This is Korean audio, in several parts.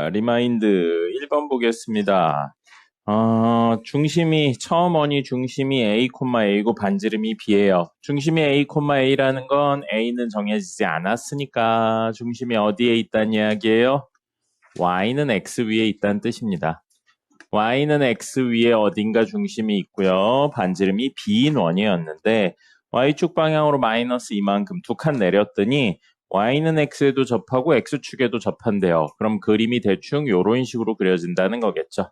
자, 리마인드 1번 보겠습니다. 처음 원이 중심이 A, A고 반지름이 B예요. 중심이 A, A라는 건 A는 정해지지 않았으니까 중심이 어디에 있다는 이야기예요? Y는 X 위에 있다는 뜻입니다. Y는 X 위에 어딘가 중심이 있고요. 반지름이 B인 원이었는데 Y축 방향으로 마이너스 이만큼 두 칸 내렸더니 Y는 X에도 접하고 X축에도 접한대요. 그럼 그림이 대충 이런 식으로 그려진다는 거겠죠.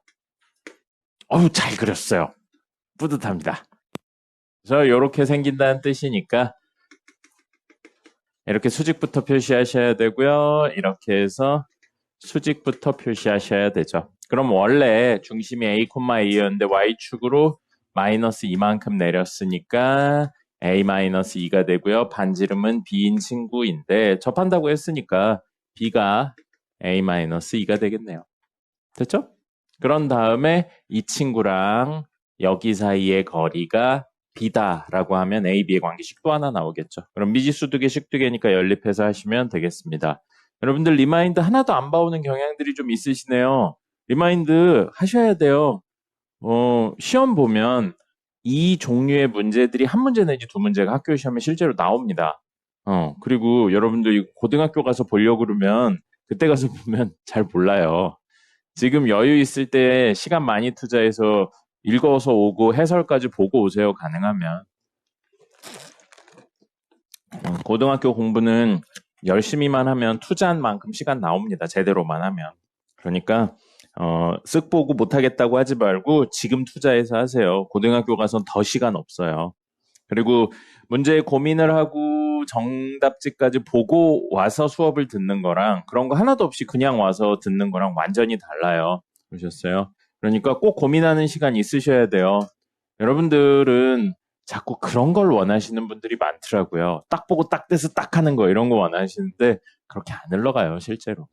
잘 그렸어요. 뿌듯합니다. 그래서 이렇게 생긴다는 뜻이니까 이렇게 수직부터 표시하셔야 되고요. 이렇게 해서 수직부터 표시하셔야 되죠. 그럼 원래 중심이 A, A였는데 Y축으로 마이너스 이만큼 내렸으니까 A-2가 되고요. 반지름은 B인 친구인데 접한다고 했으니까 B가 A-2가 되겠네요. 됐죠? 그런 다음에 이 친구랑 여기 사이의 거리가 B다라고 하면 A, B의 관계식 또 하나 나오겠죠. 그럼 미지수 두 개, 식 두 개니까 연립해서 하시면 되겠습니다. 여러분들 리마인드 하나도 안 봐오는 경향들이 좀 있으시네요. 리마인드 하셔야 돼요. 시험 보면 이 종류의 문제들이 한 문제 내지 두 문제가 학교 시험에 실제로 나옵니다. 그리고 여러분들 고등학교 가서 보려고 그러면 그때 가서 보면 잘 몰라요. 지금 여유 있을 때 시간 많이 투자해서 읽어서 오고 해설까지 보고 오세요. 가능하면. 고등학교 공부는 열심히만 하면 투자한 만큼 시간 나옵니다. 제대로만 하면. 그러니까 쓱 보고 못하겠다고 하지 말고 지금 투자해서 하세요. 고등학교 가선 더 시간 없어요. 그리고 문제 고민을 하고 정답지까지 보고 와서 수업을 듣는 거랑 그런 거 하나도 없이 그냥 와서 듣는 거랑 완전히 달라요. 그러셨어요? 그러니까 꼭 고민하는 시간 있으셔야 돼요. 여러분들은 자꾸 그런 걸 원하시는 분들이 많더라고요. 딱 보고 딱 돼서 딱 하는 거 이런 거 원하시는데 그렇게 안 흘러가요, 실제로.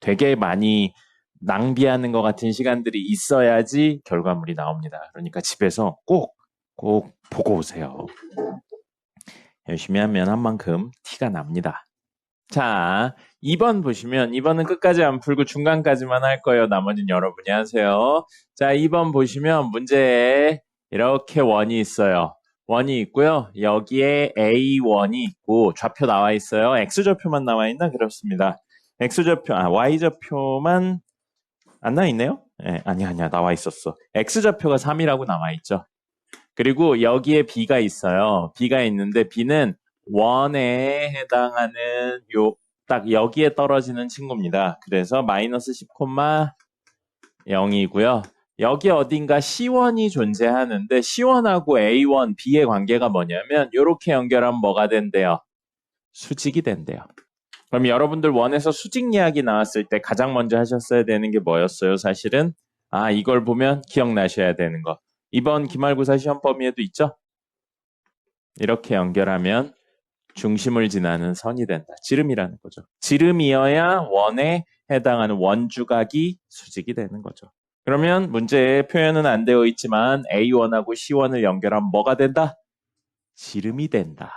되게 많이 낭비하는 것 같은 시간들이 있어야지 결과물이 나옵니다. 그러니까 집에서 꼭 보고 오세요. 열심히 하면 한 만큼 티가 납니다. 자, 2번 보시면 2번은 끝까지 안 풀고 중간까지만 할 거예요. 나머지는 여러분이 하세요. 자, 2번 보시면 문제에 이렇게 원이 있어요. 원이 있고요. 여기에 A1이 있고 좌표 나와 있어요. X좌표만 나와 있나? 그렇습니다. Y좌표만 안 나와 있네요? 네, 아니야. 나와 있었어. X좌표가 3이라고 나와 있죠. 그리고 여기에 B가 있어요. B가 있는데 B는 원에 해당하는 딱 여기에 떨어지는 친구입니다. 그래서 마이너스 10,0이고요. 여기 어딘가 C1이 존재하는데 C1하고 A1, B의 관계가 뭐냐면 이렇게 연결하면 뭐가 된대요? 수직이 된대요. 그럼 여러분들 원에서 수직 이야기 나왔을 때 가장 먼저 하셨어야 되는 게 뭐였어요? 사실은 이걸 보면 기억나셔야 되는 거. 이번 기말고사 시험 범위에도 있죠? 이렇게 연결하면 중심을 지나는 선이 된다. 지름이라는 거죠. 지름이어야 원에 해당하는 원주각이 수직이 되는 거죠. 그러면 문제에 표현은 안 되어 있지만 A1하고 C1을 연결하면 뭐가 된다? 지름이 된다.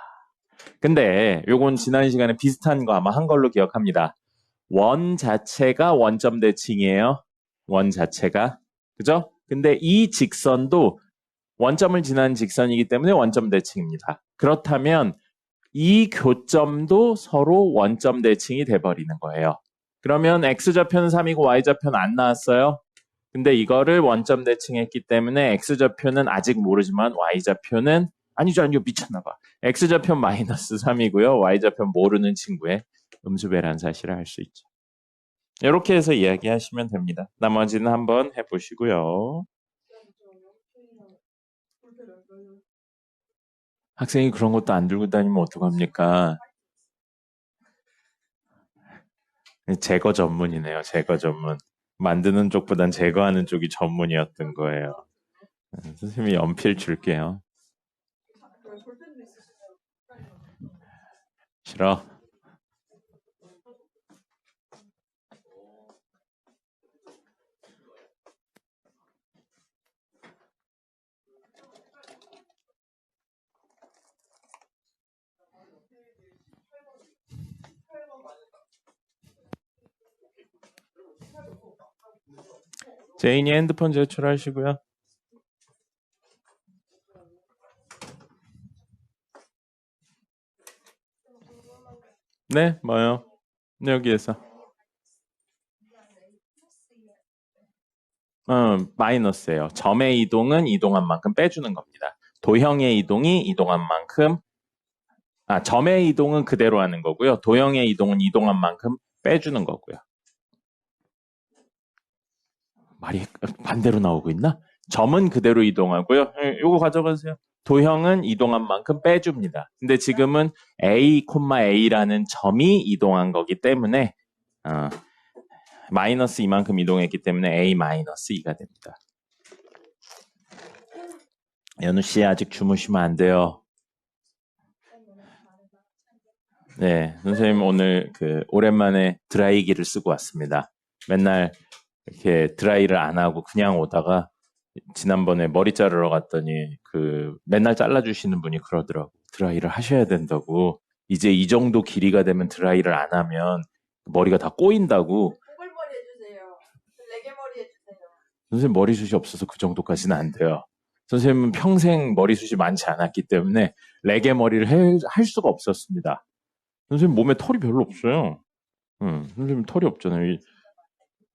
근데 요건 지난 시간에 비슷한 거 아마 한 걸로 기억합니다. 원 자체가 원점 대칭이에요. 원 자체가. 그죠? 근데 이 직선도 원점을 지나는 직선이기 때문에 원점 대칭입니다. 그렇다면 이 교점도 서로 원점 대칭이 돼버리는 거예요. 그러면 X좌표는 3이고 Y좌표는 안 나왔어요. 근데 이거를 원점 대칭했기 때문에 X좌표는 아직 모르지만 Y좌표는 아니죠 미쳤나봐. X좌표 마이너스 3이고요. Y좌표 모르는 친구의 음수배라는 사실을 알 수 있죠. 이렇게 해서 이야기하시면 됩니다. 나머지는 한번 해보시고요. 학생이 그런 것도 안 들고 다니면 어떡합니까? 제거 전문이네요. 제거 전문. 만드는 쪽보단 제거하는 쪽이 전문이었던 거예요. 선생님이 연필 줄게요. 싫어. 제인이 핸드폰 제출하시고요. 네, 뭐요? 여기에서. 마이너스예요. 점의 이동은 이동한 만큼 빼주는 겁니다. 도형의 이동이 이동한 만큼, 점의 이동은 그대로 하는 거고요. 도형의 이동은 이동한 만큼 빼주는 거고요. 말이 반대로 나오고 있나? 점은 그대로 이동하고요. 요거 가져가세요. 도형은 이동한 만큼 빼줍니다. 근데 지금은 A, A라는 점이 이동한 거기 때문에 마이너스 이만큼 이동했기 때문에 A 마이너스 2가 됩니다. 연우 씨 아직 주무시면 안 돼요. 네, 선생님 오늘 오랜만에 드라이기를 쓰고 왔습니다. 맨날 이렇게 드라이를 안 하고 그냥 오다가 지난번에 머리 자르러 갔더니 맨날 잘라주시는 분이 그러더라고. 드라이를 하셔야 된다고. 이제 이 정도 길이가 되면 드라이를 안 하면 머리가 다 꼬인다고. 꼬불머리 해주세요. 레게머리 해주세요. 선생님 머리숱이 없어서 그 정도까지는 안 돼요. 선생님은 평생 머리숱이 많지 않았기 때문에 레게머리를 할 수가 없었습니다. 선생님 몸에 털이 별로 없어요. 선생님 털이 없잖아요.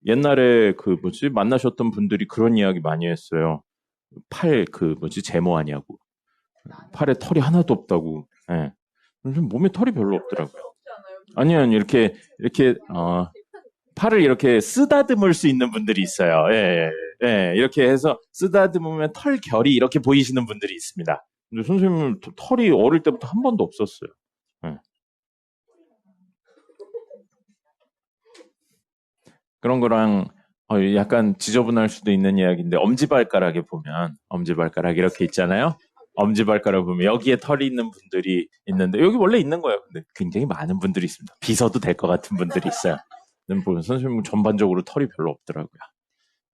옛날에 만나셨던 분들이 그런 이야기 많이 했어요. 팔 제모하냐고. 팔에 털이 하나도 없다고. 예. 선생님 몸에 털이 별로 없더라고요. 아니요, 이렇게 팔을 이렇게 쓰다듬을 수 있는 분들이 있어요. 예, 예. 이렇게 해서 쓰다듬으면 털 결이 이렇게 보이시는 분들이 있습니다. 근데 선생님은 털이 어릴 때부터 한 번도 없었어요. 예. 그런 거랑 약간 지저분할 수도 있는 이야기인데 엄지발가락에 보면 엄지발가락 이렇게 있잖아요. 엄지발가락 보면 여기에 털이 있는 분들이 있는데 여기 원래 있는 거예요. 근데 굉장히 많은 분들이 있습니다. 빗어도 될 것 같은 분들이 있어요. 선생님은 전반적으로 털이 별로 없더라고요.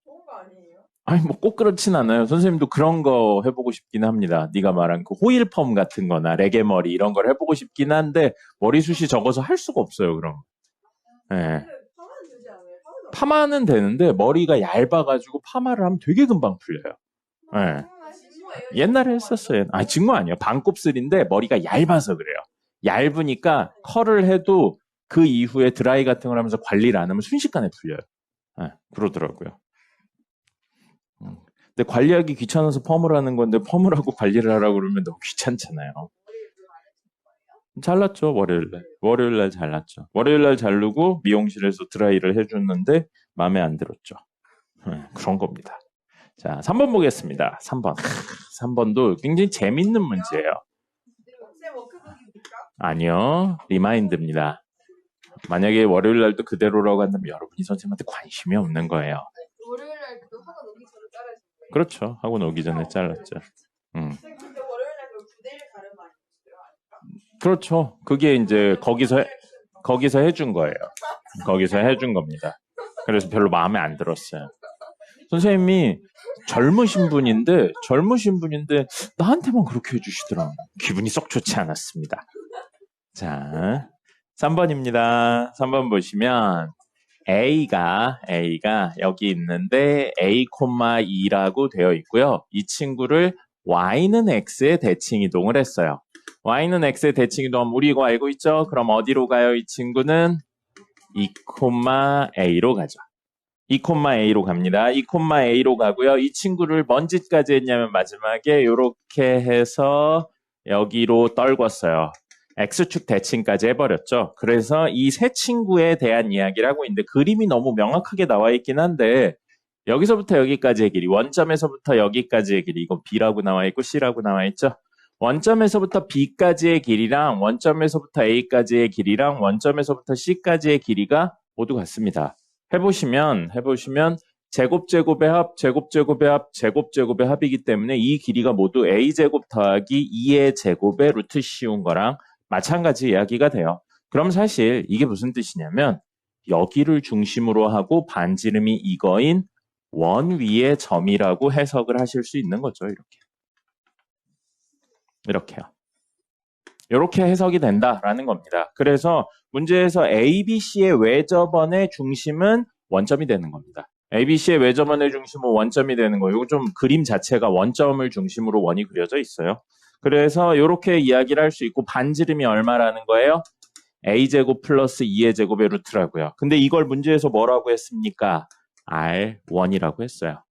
좋은 거 아니에요? 아니 뭐 꼭 그렇진 않아요. 선생님도 그런 거 해보고 싶긴 합니다. 네가 말한 호일펌 같은 거나 레게머리 이런 걸 해보고 싶긴 한데 머리숱이 적어서 할 수가 없어요. 그럼. 예. 파마는 되는데 머리가 얇아가지고 파마를 하면 되게 금방 풀려요. 예. 옛날에 했었어요. 직무 아니에요. 반곱슬인데 머리가 얇아서 그래요. 얇으니까 컬을 해도 그 이후에 드라이 같은 걸 하면서 관리를 안 하면 순식간에 풀려요. 그러더라고요. 근데 관리하기 귀찮아서 펌을 하는 건데 펌을 하고 관리를 하라고 그러면 너무 귀찮잖아요. 잘랐죠, 월요일날. 월요일날 잘랐죠. 월요일날 자르고 미용실에서 드라이를 해줬는데 마음에 안 들었죠. 그런 겁니다. 자, 3번 보겠습니다. 3번. 3번도 굉장히 재밌는 문제예요. 아니요, 리마인드입니다. 만약에 월요일날도 그대로라고 한다면 여러분이 선생님한테 관심이 없는 거예요. 월요일날 학원 오기 전에 잘라주세요. 그렇죠. 학원 오기 전에 잘랐죠. 근데 월요일날 부대를 가는 거 아니에요? 그렇죠. 그게 이제 거기서 해준 거예요. 거기서 해준 겁니다. 그래서 별로 마음에 안 들었어요. 선생님이 젊으신 분인데 나한테만 그렇게 해주시더라. 기분이 썩 좋지 않았습니다. 자, 3번입니다. 3번 보시면 A가 여기 있는데 A, 2라고 되어 있고요. 이 친구를 Y는 X에 대칭 이동을 했어요. Y는 X에 대칭 이동하면 우리 이거 알고 있죠? 그럼 어디로 가요? 이 친구는 2, A로 가죠. 2, A로 갑니다. 2, A로 가고요. 이 친구를 뭔 짓까지 했냐면 마지막에 이렇게 해서 여기로 떨궜어요. X축 대칭까지 해버렸죠. 그래서 이 세 친구에 대한 이야기를 하고 있는데 그림이 너무 명확하게 나와 있긴 한데 여기서부터 여기까지의 길이, 원점에서부터 여기까지의 길이, 이건 B라고 나와 있고 C라고 나와 있죠. 원점에서부터 B까지의 길이랑 원점에서부터 A까지의 길이랑 원점에서부터 C까지의 길이가 모두 같습니다. 해보시면 제곱제곱의 합, 제곱제곱의 합, 제곱제곱의 합이기 때문에 이 길이가 모두 A제곱 더하기 2의 제곱의 루트 씌운 거랑 마찬가지 이야기가 돼요. 그럼 사실 이게 무슨 뜻이냐면 여기를 중심으로 하고 반지름이 이거인 원 위의 점이라고 해석을 하실 수 있는 거죠. 이렇게요. 이렇게 해석이 된다라는 겁니다. 그래서 문제에서 A, B, C의 외접원의 중심은 원점이 되는 겁니다. ABC의 외접원의 중심은 원점이 되는 거예요. 이거 좀 그림 자체가 원점을 중심으로 원이 그려져 있어요. 그래서 이렇게 이야기를 할 수 있고 반지름이 얼마라는 거예요? a제곱 플러스 2의 제곱의 루트라고요. 근데 이걸 문제에서 뭐라고 했습니까? R1이라고 했어요.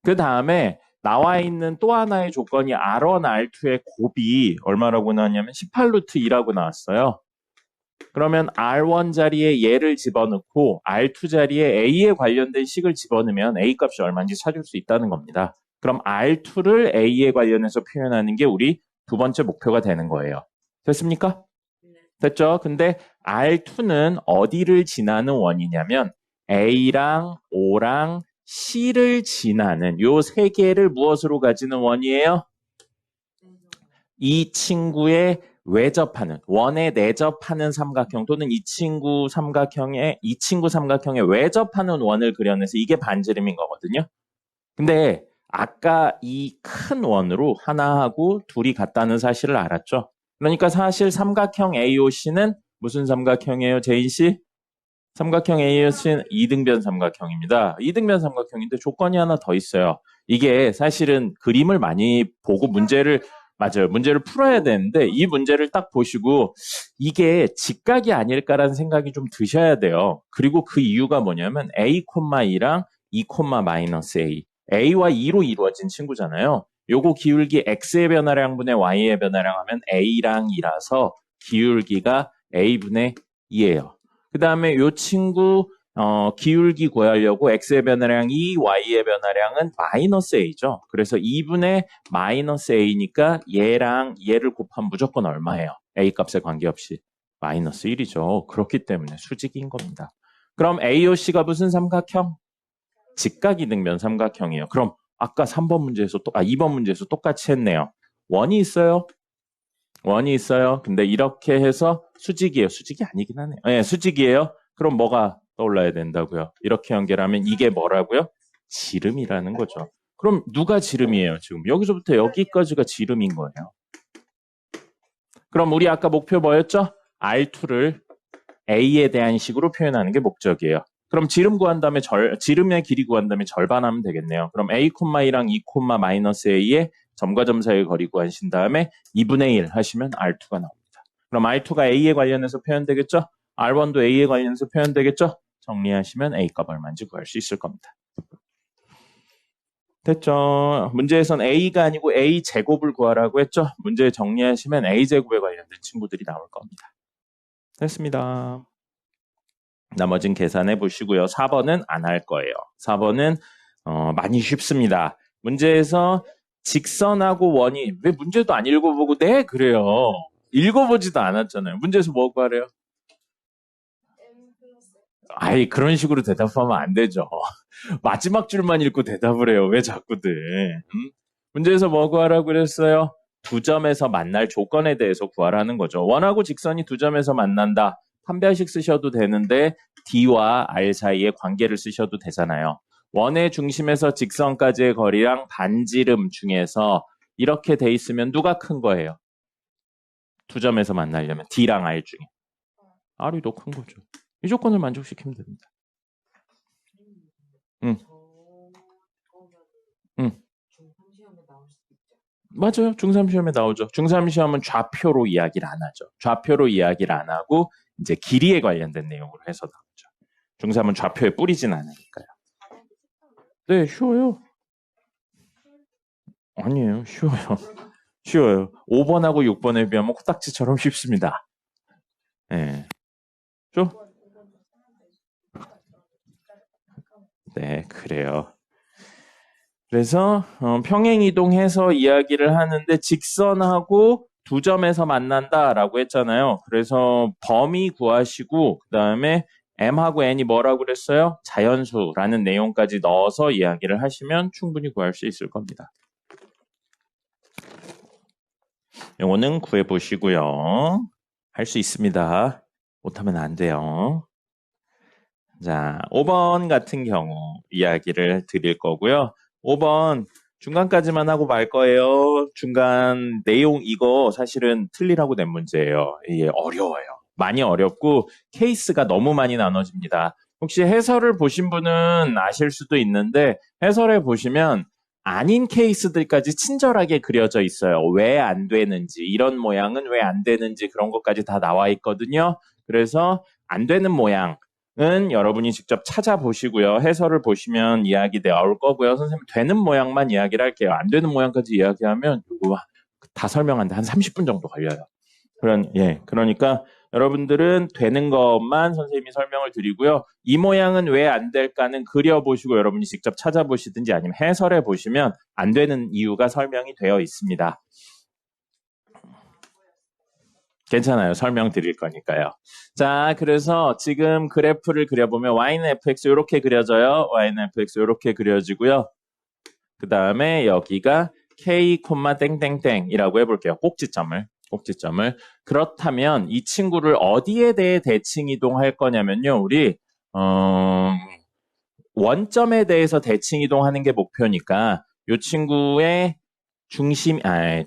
그 다음에 나와 있는 또 하나의 조건이 R1, R2의 곱이 얼마라고 나왔냐면 18루트 2라고 나왔어요. 그러면 R1 자리에 얘를 집어넣고 R2 자리에 A에 관련된 식을 집어넣으면 A 값이 얼마인지 찾을 수 있다는 겁니다. 그럼 R2를 A에 관련해서 표현하는 게 우리 두 번째 목표가 되는 거예요. 됐습니까? 됐죠? 근데 R2는 어디를 지나는 원이냐면 A랑 O랑 C를 지나는 요 세 개를 무엇으로 가지는 원이에요? 이 친구의 외접하는 원에 내접하는 삼각형 또는 이 친구 삼각형에 외접하는 원을 그려내서 이게 반지름인 거거든요. 근데 아까 이 큰 원으로 하나하고 둘이 같다는 사실을 알았죠. 그러니까 사실 삼각형 AOC는 무슨 삼각형이에요, 제인 씨? 삼각형 AOC는 이등변 삼각형입니다. 이등변 삼각형인데 조건이 하나 더 있어요. 이게 사실은 그림을 많이 보고 문제를 풀어야 되는데 이 문제를 딱 보시고 이게 직각이 아닐까라는 생각이 좀 드셔야 돼요. 그리고 그 이유가 뭐냐면 A, 2랑 2, -A. A와 2로 이루어진 친구잖아요. 요거 기울기 X의 변화량분의 Y의 변화량 하면 A랑 2라서 기울기가 A분의 2예요. 그 다음에 요 친구 기울기 구하려고 X의 변화량 2, Y의 변화량은 -A죠. 그래서 2분의 -A니까 얘랑 얘를 곱하면 무조건 얼마예요? A 값에 관계없이 -1이죠. 그렇기 때문에 수직인 겁니다. 그럼 AOC가 무슨 삼각형? 직각이등변 삼각형이에요. 그럼 아까 2번 문제에서 똑같이 했네요. 원이 있어요. 원이 있어요. 근데 이렇게 해서 수직이에요. 수직이 아니긴 하네요. 네, 수직이에요. 그럼 뭐가 떠올라야 된다고요? 이렇게 연결하면 이게 뭐라고요? 지름이라는 거죠. 그럼 누가 지름이에요? 지금 여기서부터 여기까지가 지름인 거예요. 그럼 우리 아까 목표 뭐였죠? R2를 A에 대한 식으로 표현하는 게 목적이에요. 그럼 지름 구한 다음에 지름의 길이 구한 다음에 절반하면 되겠네요. 그럼 A, 2랑 2, -A의 점과 점 사이의 거리 구하신 다음에 2분의 1 하시면 R2가 나옵니다. 그럼 R2가 A에 관련해서 표현되겠죠? R1도 A에 관련해서 표현되겠죠? 정리하시면 A 값 얼마인지 구할 수 있을 겁니다. 됐죠? 문제에선 A가 아니고 A 제곱을 구하라고 했죠? 문제 정리하시면 A 제곱에 관련된 친구들이 나올 겁니다. 됐습니다. 나머진 계산해 보시고요. 4번은 안 할 거예요. 4번은 많이 쉽습니다. 문제에서 직선하고 원이 왜 문제도 안 읽어보고 네 그래요. 읽어보지도 않았잖아요. 문제에서 뭐 구하래요? 아이 그런 식으로 대답하면 안 되죠. 마지막 줄만 읽고 대답을 해요. 왜 자꾸들. 문제에서 뭐 구하라고 그랬어요? 두 점에서 만날 조건에 대해서 구하라는 거죠. 원하고 직선이 두 점에서 만난다. 판별식 쓰셔도 되는데 D와 R 사이의 관계를 쓰셔도 되잖아요. 원의 중심에서 직선까지의 거리랑 반지름 중에서 이렇게 돼 있으면 누가 큰 거예요? 두 점에서 만나려면 D랑 R 중에. R이 더 큰 거죠. 이 조건을 만족시키면 됩니다. 응. 맞아요. 중3 시험에 나오죠. 중3 시험은 좌표로 이야기를 안 하죠. 좌표로 이야기를 안 하고 이제 길이에 관련된 내용으로 해서 나오죠. 중3은 좌표에 뿌리진 않으니까요. 네, 쉬워요. 아니에요. 쉬워요. 쉬워요. 5번하고 6번에 비하면 코딱지처럼 쉽습니다. 네. 쇼? 네, 그래요. 그래서 평행이동해서 이야기를 하는데 직선하고 두 점에서 만난다라고 했잖아요. 그래서 범위 구하시고 그 다음에 M하고 N이 뭐라고 그랬어요? 자연수라는 내용까지 넣어서 이야기를 하시면 충분히 구할 수 있을 겁니다. 이거는 구해보시고요. 할 수 있습니다. 못하면 안 돼요. 자, 5번 같은 경우 이야기를 드릴 거고요. 5번 중간까지만 하고 말 거예요. 중간 내용 이거 사실은 틀리라고 낸 문제예요. 이게 어려워요. 많이 어렵고 케이스가 너무 많이 나눠집니다. 혹시 해설을 보신 분은 아실 수도 있는데 해설에 보시면 아닌 케이스들까지 친절하게 그려져 있어요. 왜 안 되는지, 이런 모양은 왜 안 되는지 그런 것까지 다 나와 있거든요. 그래서 안 되는 모양은 여러분이 직접 찾아보시고요. 해설을 보시면 이야기 나올 거고요. 선생님 되는 모양만 이야기를 할게요. 안 되는 모양까지 이야기하면 이거 다 설명하는데 한 30분 정도 걸려요. 그러니까 여러분들은 되는 것만 선생님이 설명을 드리고요. 이 모양은 왜 안 될까는 그려보시고 여러분이 직접 찾아보시든지 아니면 해설해 보시면 안 되는 이유가 설명이 되어 있습니다. 괜찮아요. 설명드릴 거니까요. 자, 그래서 지금 그래프를 그려보면 y는 fx 이렇게 그려져요. y는 fx 이렇게 그려지고요. 그 다음에 여기가 k, 땡땡땡이라고 해볼게요. 꼭지점을. 그렇다면 이 친구를 어디에 대해 대칭 이동할 거냐면요. 우리 원점에 대해서 대칭 이동하는 게 목표니까 이 친구의 중심이래.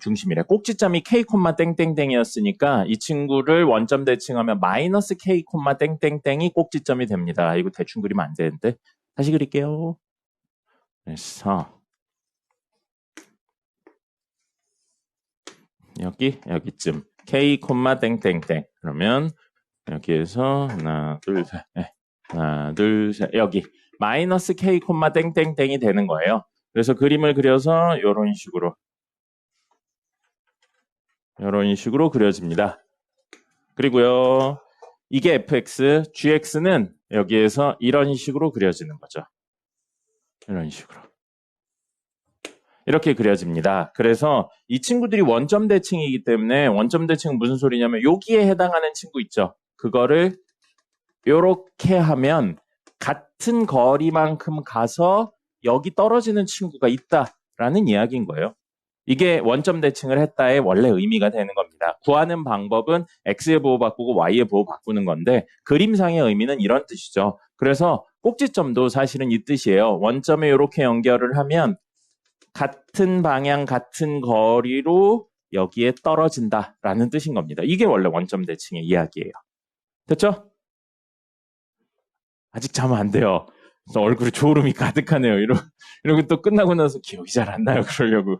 꼭지점이 k, 땡땡땡이었으니까 이 친구를 원점 대칭하면 마이너스 k, 땡땡땡이 꼭지점이 됩니다. 이거 대충 그리면 안 되는데. 다시 그릴게요. 그래서 여기쯤 k, 땡땡땡. 그러면 여기에서 하나, 둘, 셋. 여기 마이너스 k, 땡땡땡이 되는 거예요. 그래서 그림을 그려서 이런 식으로 그려집니다. 그리고요, 이게 fx, gx는 여기에서 이런 식으로 그려지는 거죠. 이런 식으로. 이렇게 그려집니다. 그래서 이 친구들이 원점 대칭이기 때문에 원점 대칭은 무슨 소리냐면 여기에 해당하는 친구 있죠. 그거를 이렇게 하면 같은 거리만큼 가서 여기 떨어지는 친구가 있다라는 이야기인 거예요. 이게 원점 대칭을 했다의 원래 의미가 되는 겁니다. 구하는 방법은 x의 보호 바꾸고 y의 보호 바꾸는 건데 그림상의 의미는 이런 뜻이죠. 그래서 꼭지점도 사실은 이 뜻이에요. 원점에 이렇게 연결을 하면 같은 방향, 같은 거리로 여기에 떨어진다라는 뜻인 겁니다. 이게 원래 원점 대칭의 이야기예요. 됐죠? 아직 자면 안 돼요. 그래서 얼굴에 졸음이 가득하네요. 이러고 또 끝나고 나서 기억이 잘 안 나요. 그러려고.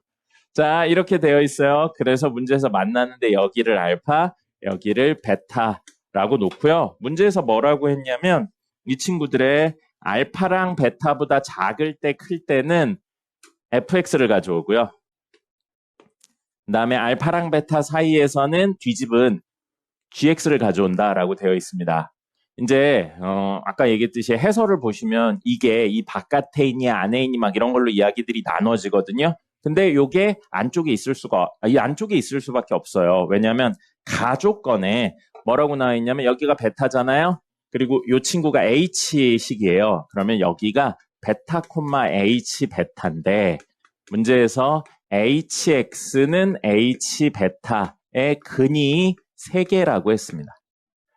자, 이렇게 되어 있어요. 그래서 문제에서 만나는데 여기를 알파, 여기를 베타라고 놓고요. 문제에서 뭐라고 했냐면 이 친구들의 알파랑 베타보다 작을 때, 클 때는 fx를 가져오고요. 그 다음에 알파랑 베타 사이에서는 뒤집은 gx를 가져온다라고 되어 있습니다. 이제 아까 얘기했듯이 해설을 보시면 이게 이 바깥에 있니 안에 있니 막 이런 걸로 이야기들이 나눠지거든요. 근데 이게 안쪽에 있을 수밖에 없어요. 왜냐하면 가족건에 뭐라고 나와 있냐면 여기가 베타잖아요. 그리고 이 친구가 h식이에요. 그러면 여기가 베타, h 베타인데 문제에서 hx는 h 베타의 근이 3개라고 했습니다.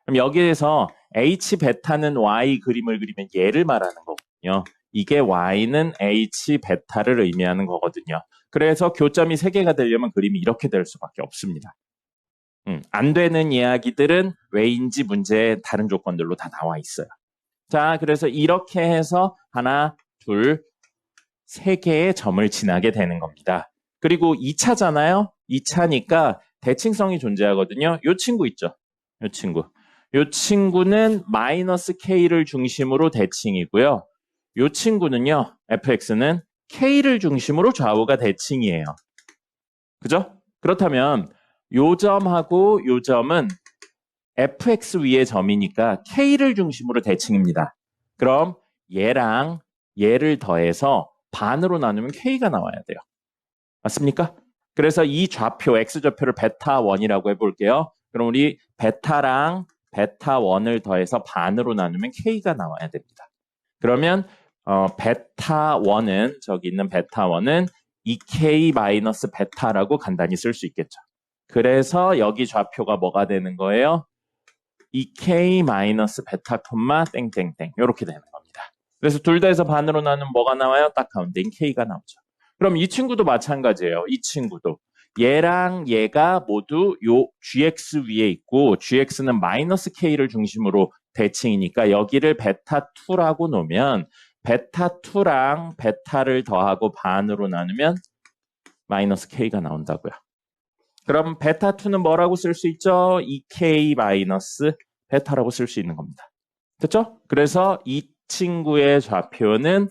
그럼 여기에서 h 베타는 y 그림을 그리면 얘를 말하는 거거든요. 이게 y는 h 베타를 의미하는 거거든요. 그래서 교점이 3개가 되려면 그림이 이렇게 될 수밖에 없습니다. 안 되는 이야기들은 왜인지 문제의 다른 조건들로 다 나와 있어요. 자, 그래서 이렇게 해서 하나, 둘, 3개의 점을 지나게 되는 겁니다. 그리고 2차잖아요. 2차니까 대칭성이 존재하거든요. 이 친구 있죠. 이 친구는 마이너스 k를 중심으로 대칭이고요. 이 친구는요. fx는 k를 중심으로 좌우가 대칭이에요. 그죠? 그렇다면 요 점하고 요 점은 fx 위의 점이니까 k를 중심으로 대칭입니다. 그럼 얘랑 얘를 더해서 반으로 나누면 k가 나와야 돼요. 맞습니까? 그래서 이 좌표, x좌표를 베타1이라고 해볼게요. 그럼 우리 베타랑 베타1을 더해서 반으로 나누면 k가 나와야 됩니다. 그러면 베타1은 저기 있는 베타1은 2k 마이너스 베타라고 간단히 쓸 수 있겠죠. 그래서 여기 좌표가 뭐가 되는 거예요? 2k 마이너스 베타 땡땡땡 이렇게 되는 겁니다. 그래서 둘 다 해서 반으로 나누면 뭐가 나와요? 딱 가운데인 k가 나오죠. 그럼 이 친구도 마찬가지예요. 이 친구도 얘랑 얘가 모두 요 gx 위에 있고 gx는 마이너스 k를 중심으로 대칭이니까 여기를 베타2라고 놓으면 베타2랑 베타를 더하고 반으로 나누면 마이너스 K가 나온다고요. 그럼 베타2는 뭐라고 쓸 수 있죠? 2K 마이너스 베타라고 쓸 수 있는 겁니다. 됐죠? 그래서 이 친구의 좌표는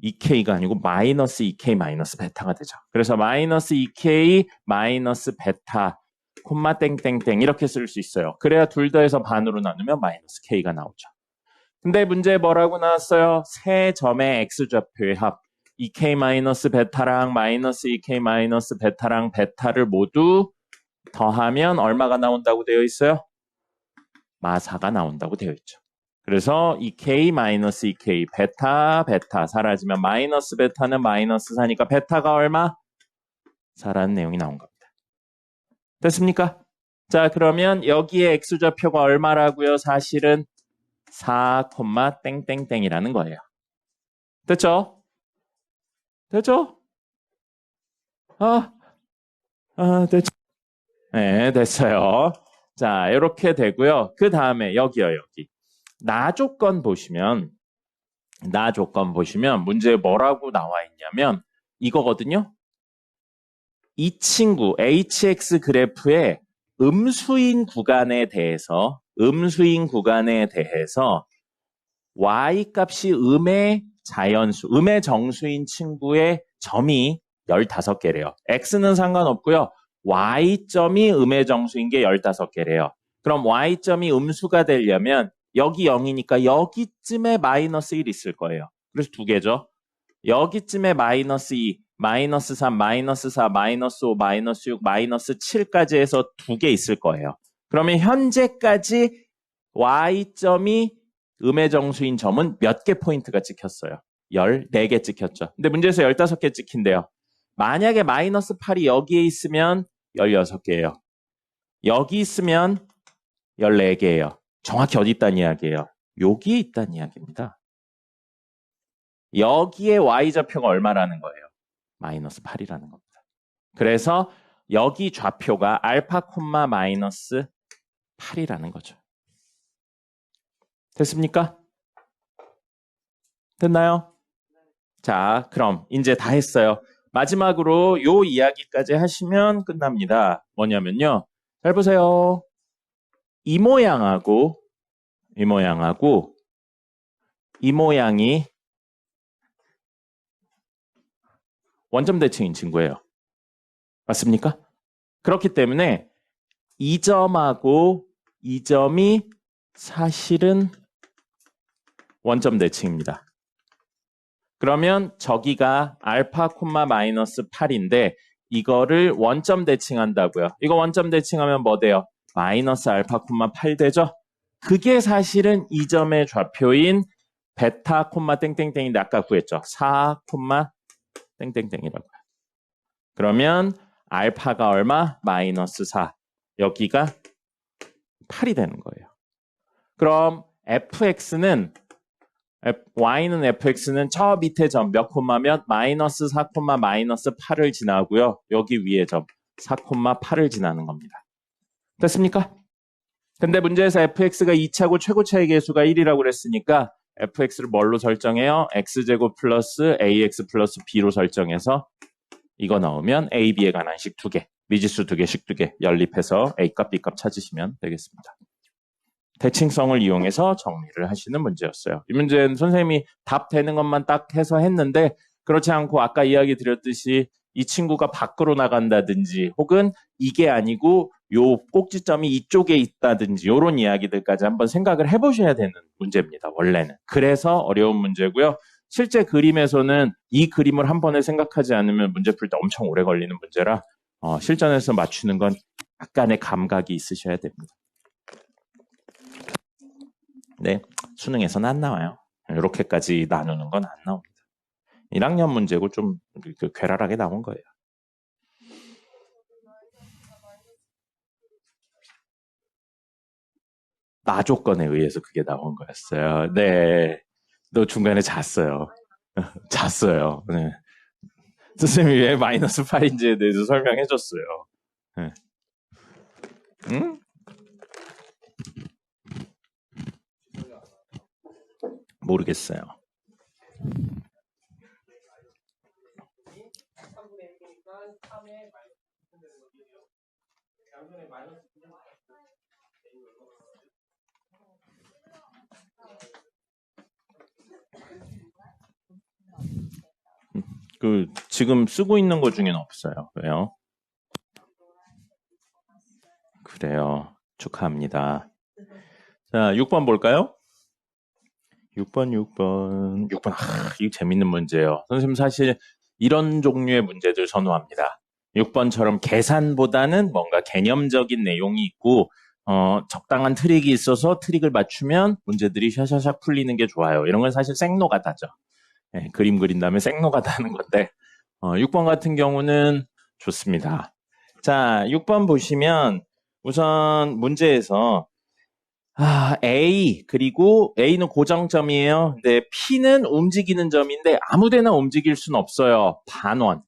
2K가 아니고 마이너스 2K 마이너스 베타가 되죠. 그래서 마이너스 2K 마이너스 베타 콤마 땡땡땡 이렇게 쓸 수 있어요. 그래야 둘 더해서 반으로 나누면 마이너스 K가 나오죠. 근데 문제에 뭐라고 나왔어요? 세 점의 X좌표의 합 2K 마이너스 베타랑 마이너스 2K 마이너스 베타랑 베타를 모두 더하면 얼마가 나온다고 되어 있어요? 마사가 나온다고 되어 있죠. 그래서 2K 마이너스 2K 베타 베타 사라지면 마이너스 베타는 마이너스 4니까 베타가 얼마? 4라는 내용이 나온 겁니다. 됐습니까? 자, 그러면 여기에 X좌표가 얼마라고요? 사실은 4, 땡땡땡이라는 거예요. 됐죠? 됐죠? 됐죠? 네, 됐어요. 자, 이렇게 되고요. 그 다음에 여기요, 여기. 나 조건 보시면 문제에 뭐라고 나와 있냐면 이거거든요. 이 친구 HX 그래프의 음수인 구간에 대해서 Y 값이 음의 자연수, 음의 정수인 친구의 점이 15개래요. X는 상관없고요. Y점이 음의 정수인 게 15개래요. 그럼 Y점이 음수가 되려면 여기 0이니까 여기쯤에 마이너스 1 있을 거예요. 그래서 두 개죠. 여기쯤에 마이너스 2, 마이너스 3, 마이너스 4, 마이너스 5, 마이너스 6, 마이너스 7까지 해서 두 개 있을 거예요. 그러면 현재까지 Y점이 음의 정수인 점은 몇 개 포인트가 찍혔어요? 14개 찍혔죠. 근데 문제에서 15개 찍힌대요. 만약에 마이너스 8이 여기에 있으면 16개예요. 여기 있으면 14개예요. 정확히 어디 있다는 이야기예요? 여기에 있다는 이야기입니다. 여기에 Y좌표가 얼마라는 거예요? 마이너스 8이라는 겁니다. 그래서 여기 좌표가 알파 콤마 마이너스 8이라는 거죠. 됐습니까? 됐나요? 자, 그럼 이제 다 했어요. 마지막으로 요 이야기까지 하시면 끝납니다. 뭐냐면요. 잘 보세요. 이 모양이 원점 대칭인 친구예요. 맞습니까? 그렇기 때문에 이 점하고 이 점이 사실은 원점 대칭입니다. 그러면 저기가 알파 콤마 마이너스 8인데 이거를 원점 대칭한다고요. 이거 원점 대칭하면 뭐 돼요? 마이너스 알파 콤마 8 되죠? 그게 사실은 이 점의 좌표인 베타 콤마 땡땡땡인데 아까 구했죠. 4 콤마 땡땡땡이라고요. 그러면 알파가 얼마? 마이너스 4. 여기가 8이 되는 거예요. 그럼 Y는 fx는 저 밑에 점 몇 콤마면 마이너스 4 콤마 마이너스 8을 지나고요. 여기 위에 점 4 콤마 8을 지나는 겁니다. 됐습니까? 근데 문제에서 fx가 2차고 최고 차이 계수가 1이라고 그랬으니까 fx를 뭘로 설정해요? x제곱 플러스 ax 플러스 b로 설정해서 이거 넣으면 a, b에 관한 식 2개, 미지수 2개, 식 2개 연립해서 a값, b값 찾으시면 되겠습니다. 대칭성을 이용해서 정리를 하시는 문제였어요. 이 문제는 선생님이 답 되는 것만 딱 해서 했는데 그렇지 않고 아까 이야기 드렸듯이 이 친구가 밖으로 나간다든지 혹은 이게 아니고 요 꼭지점이 이쪽에 있다든지 이런 이야기들까지 한번 생각을 해보셔야 되는 문제입니다. 원래는. 그래서 어려운 문제고요. 실제 그림에서는 이 그림을 한 번에 생각하지 않으면 문제 풀 때 엄청 오래 걸리는 문제라 실전에서 맞추는 건 약간의 감각이 있으셔야 됩니다. 네, 수능에서는 안 나와요. 이렇게까지 나누는 건 안 나옵니다. 1학년 문제고 좀 괴랄하게 나온 거예요. 나 조건에 의해서 그게 나온 거였어요. 네, 너 중간에 잤어요. 잤어요. 네. 선생님이 왜 마이너스 8인지에 대해서 설명해 줬어요. 네. 응? 모르겠어요. 지금 쓰고 있는 것 중에는 없어요. 왜요? 그래요. 축하합니다. 자, 6번 볼까요? 6번. 이거 재밌는 문제예요. 선생님 사실 이런 종류의 문제들 선호합니다. 6번처럼 계산보다는 뭔가 개념적인 내용이 있고 적당한 트릭이 있어서 트릭을 맞추면 문제들이 샤샤샥 풀리는 게 좋아요. 이런 건 사실 생노가다죠. 네, 그림 그린 다음에 생노가다 하는 건데 6번 같은 경우는 좋습니다. 자, 6번 보시면 우선 문제에서 A, 그리고 A는 고정점이에요. 근데 P는 움직이는 점인데 아무데나 움직일 수는 없어요.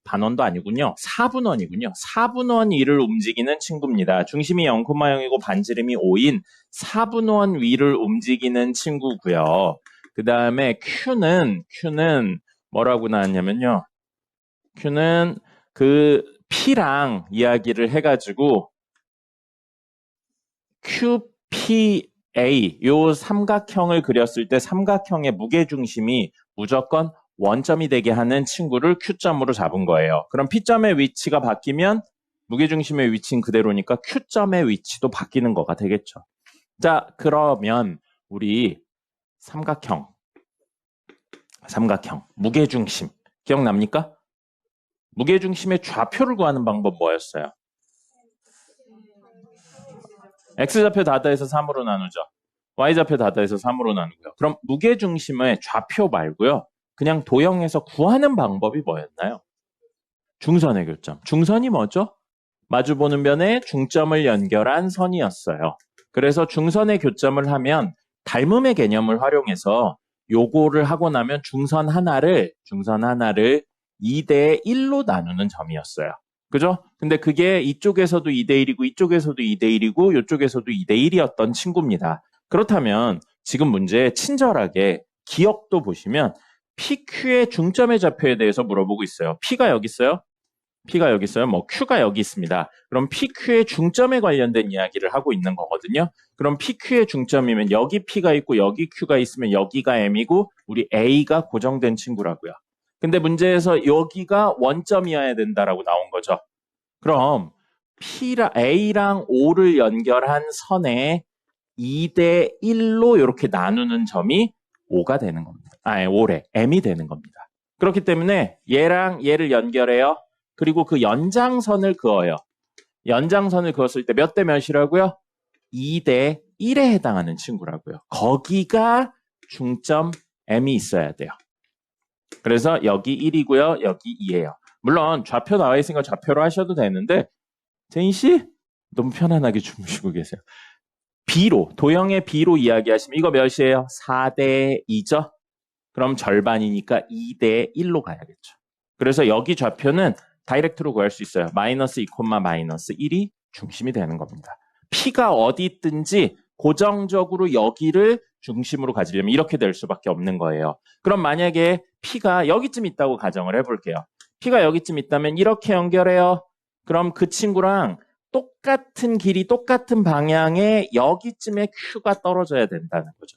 반원도 아니군요. 4분원이군요. 4분원 위를 움직이는 친구입니다. 중심이 0,0이고 반지름이 5인 4분원 위를 움직이는 친구고요. 그 다음에 Q는 뭐라고 나왔냐면요. Q는 그 P랑 이야기를 해가지고 QPA 요 삼각형을 그렸을 때 삼각형의 무게중심이 무조건 원점이 되게 하는 친구를 Q점으로 잡은 거예요. 그럼 P점의 위치가 바뀌면 무게중심의 위치는 그대로니까 Q점의 위치도 바뀌는 거가 되겠죠. 자, 그러면 우리 삼각형 무게중심 기억납니까? 무게중심의 좌표를 구하는 방법 뭐였어요? X좌표 다 더해서 3으로 나누죠. Y좌표 다 더해서 3으로 나누고요. 그럼 무게중심의 좌표 말고요. 그냥 도형에서 구하는 방법이 뭐였나요? 중선의 교점. 중선이 뭐죠? 마주보는 변에 중점을 연결한 선이었어요. 그래서 중선의 교점을 하면 닮음의 개념을 활용해서 요거를 하고 나면 중선 하나를 2대 1로 나누는 점이었어요. 그죠? 근데 그게 이쪽에서도 2대 1이고 이쪽에서도 2대 1이고 이쪽에서도 2대 1이었던 친구입니다. 그렇다면 지금 문제 친절하게 기억도 보시면 PQ의 중점의 좌표에 대해서 물어보고 있어요. P가 여기 있어요? 뭐 Q가 여기 있습니다. 그럼 PQ의 중점에 관련된 이야기를 하고 있는 거거든요. 그럼 PQ의 중점이면 여기 P가 있고 여기 Q가 있으면 여기가 M이고 우리 A가 고정된 친구라고요. 근데 문제에서 여기가 원점이어야 된다라고 나온 거죠. 그럼 A랑 O를 연결한 선에 2대 1로 이렇게 나누는 점이 5가 되는 겁니다. O래. M이 되는 겁니다. 그렇기 때문에 얘랑 얘를 연결해요. 그리고 그 연장선을 그어요. 연장선을 그었을 때 몇 대 몇이라고요? 2대 1에 해당하는 친구라고요. 거기가 중점 M이 있어야 돼요. 그래서 여기 1이고요. 여기 2예요. 물론 좌표 나와 있으니까 좌표로 하셔도 되는데 제인 씨 너무 편안하게 주무시고 계세요. B로, 도형의 B로 이야기하시면 이거 몇이에요? 4대 2죠? 그럼 절반이니까 2대 1로 가야겠죠. 그래서 여기 좌표는 다이렉트로 구할 수 있어요. 마이너스 2, 마이너스 1이 중심이 되는 겁니다. P가 어디 있든지 고정적으로 여기를 중심으로 가지려면 이렇게 될 수밖에 없는 거예요. 그럼 만약에 P가 여기쯤 있다고 가정을 해볼게요. P가 여기쯤 있다면 이렇게 연결해요. 그럼 그 친구랑 똑같은 길이 똑같은 방향에 여기쯤에 Q가 떨어져야 된다는 거죠.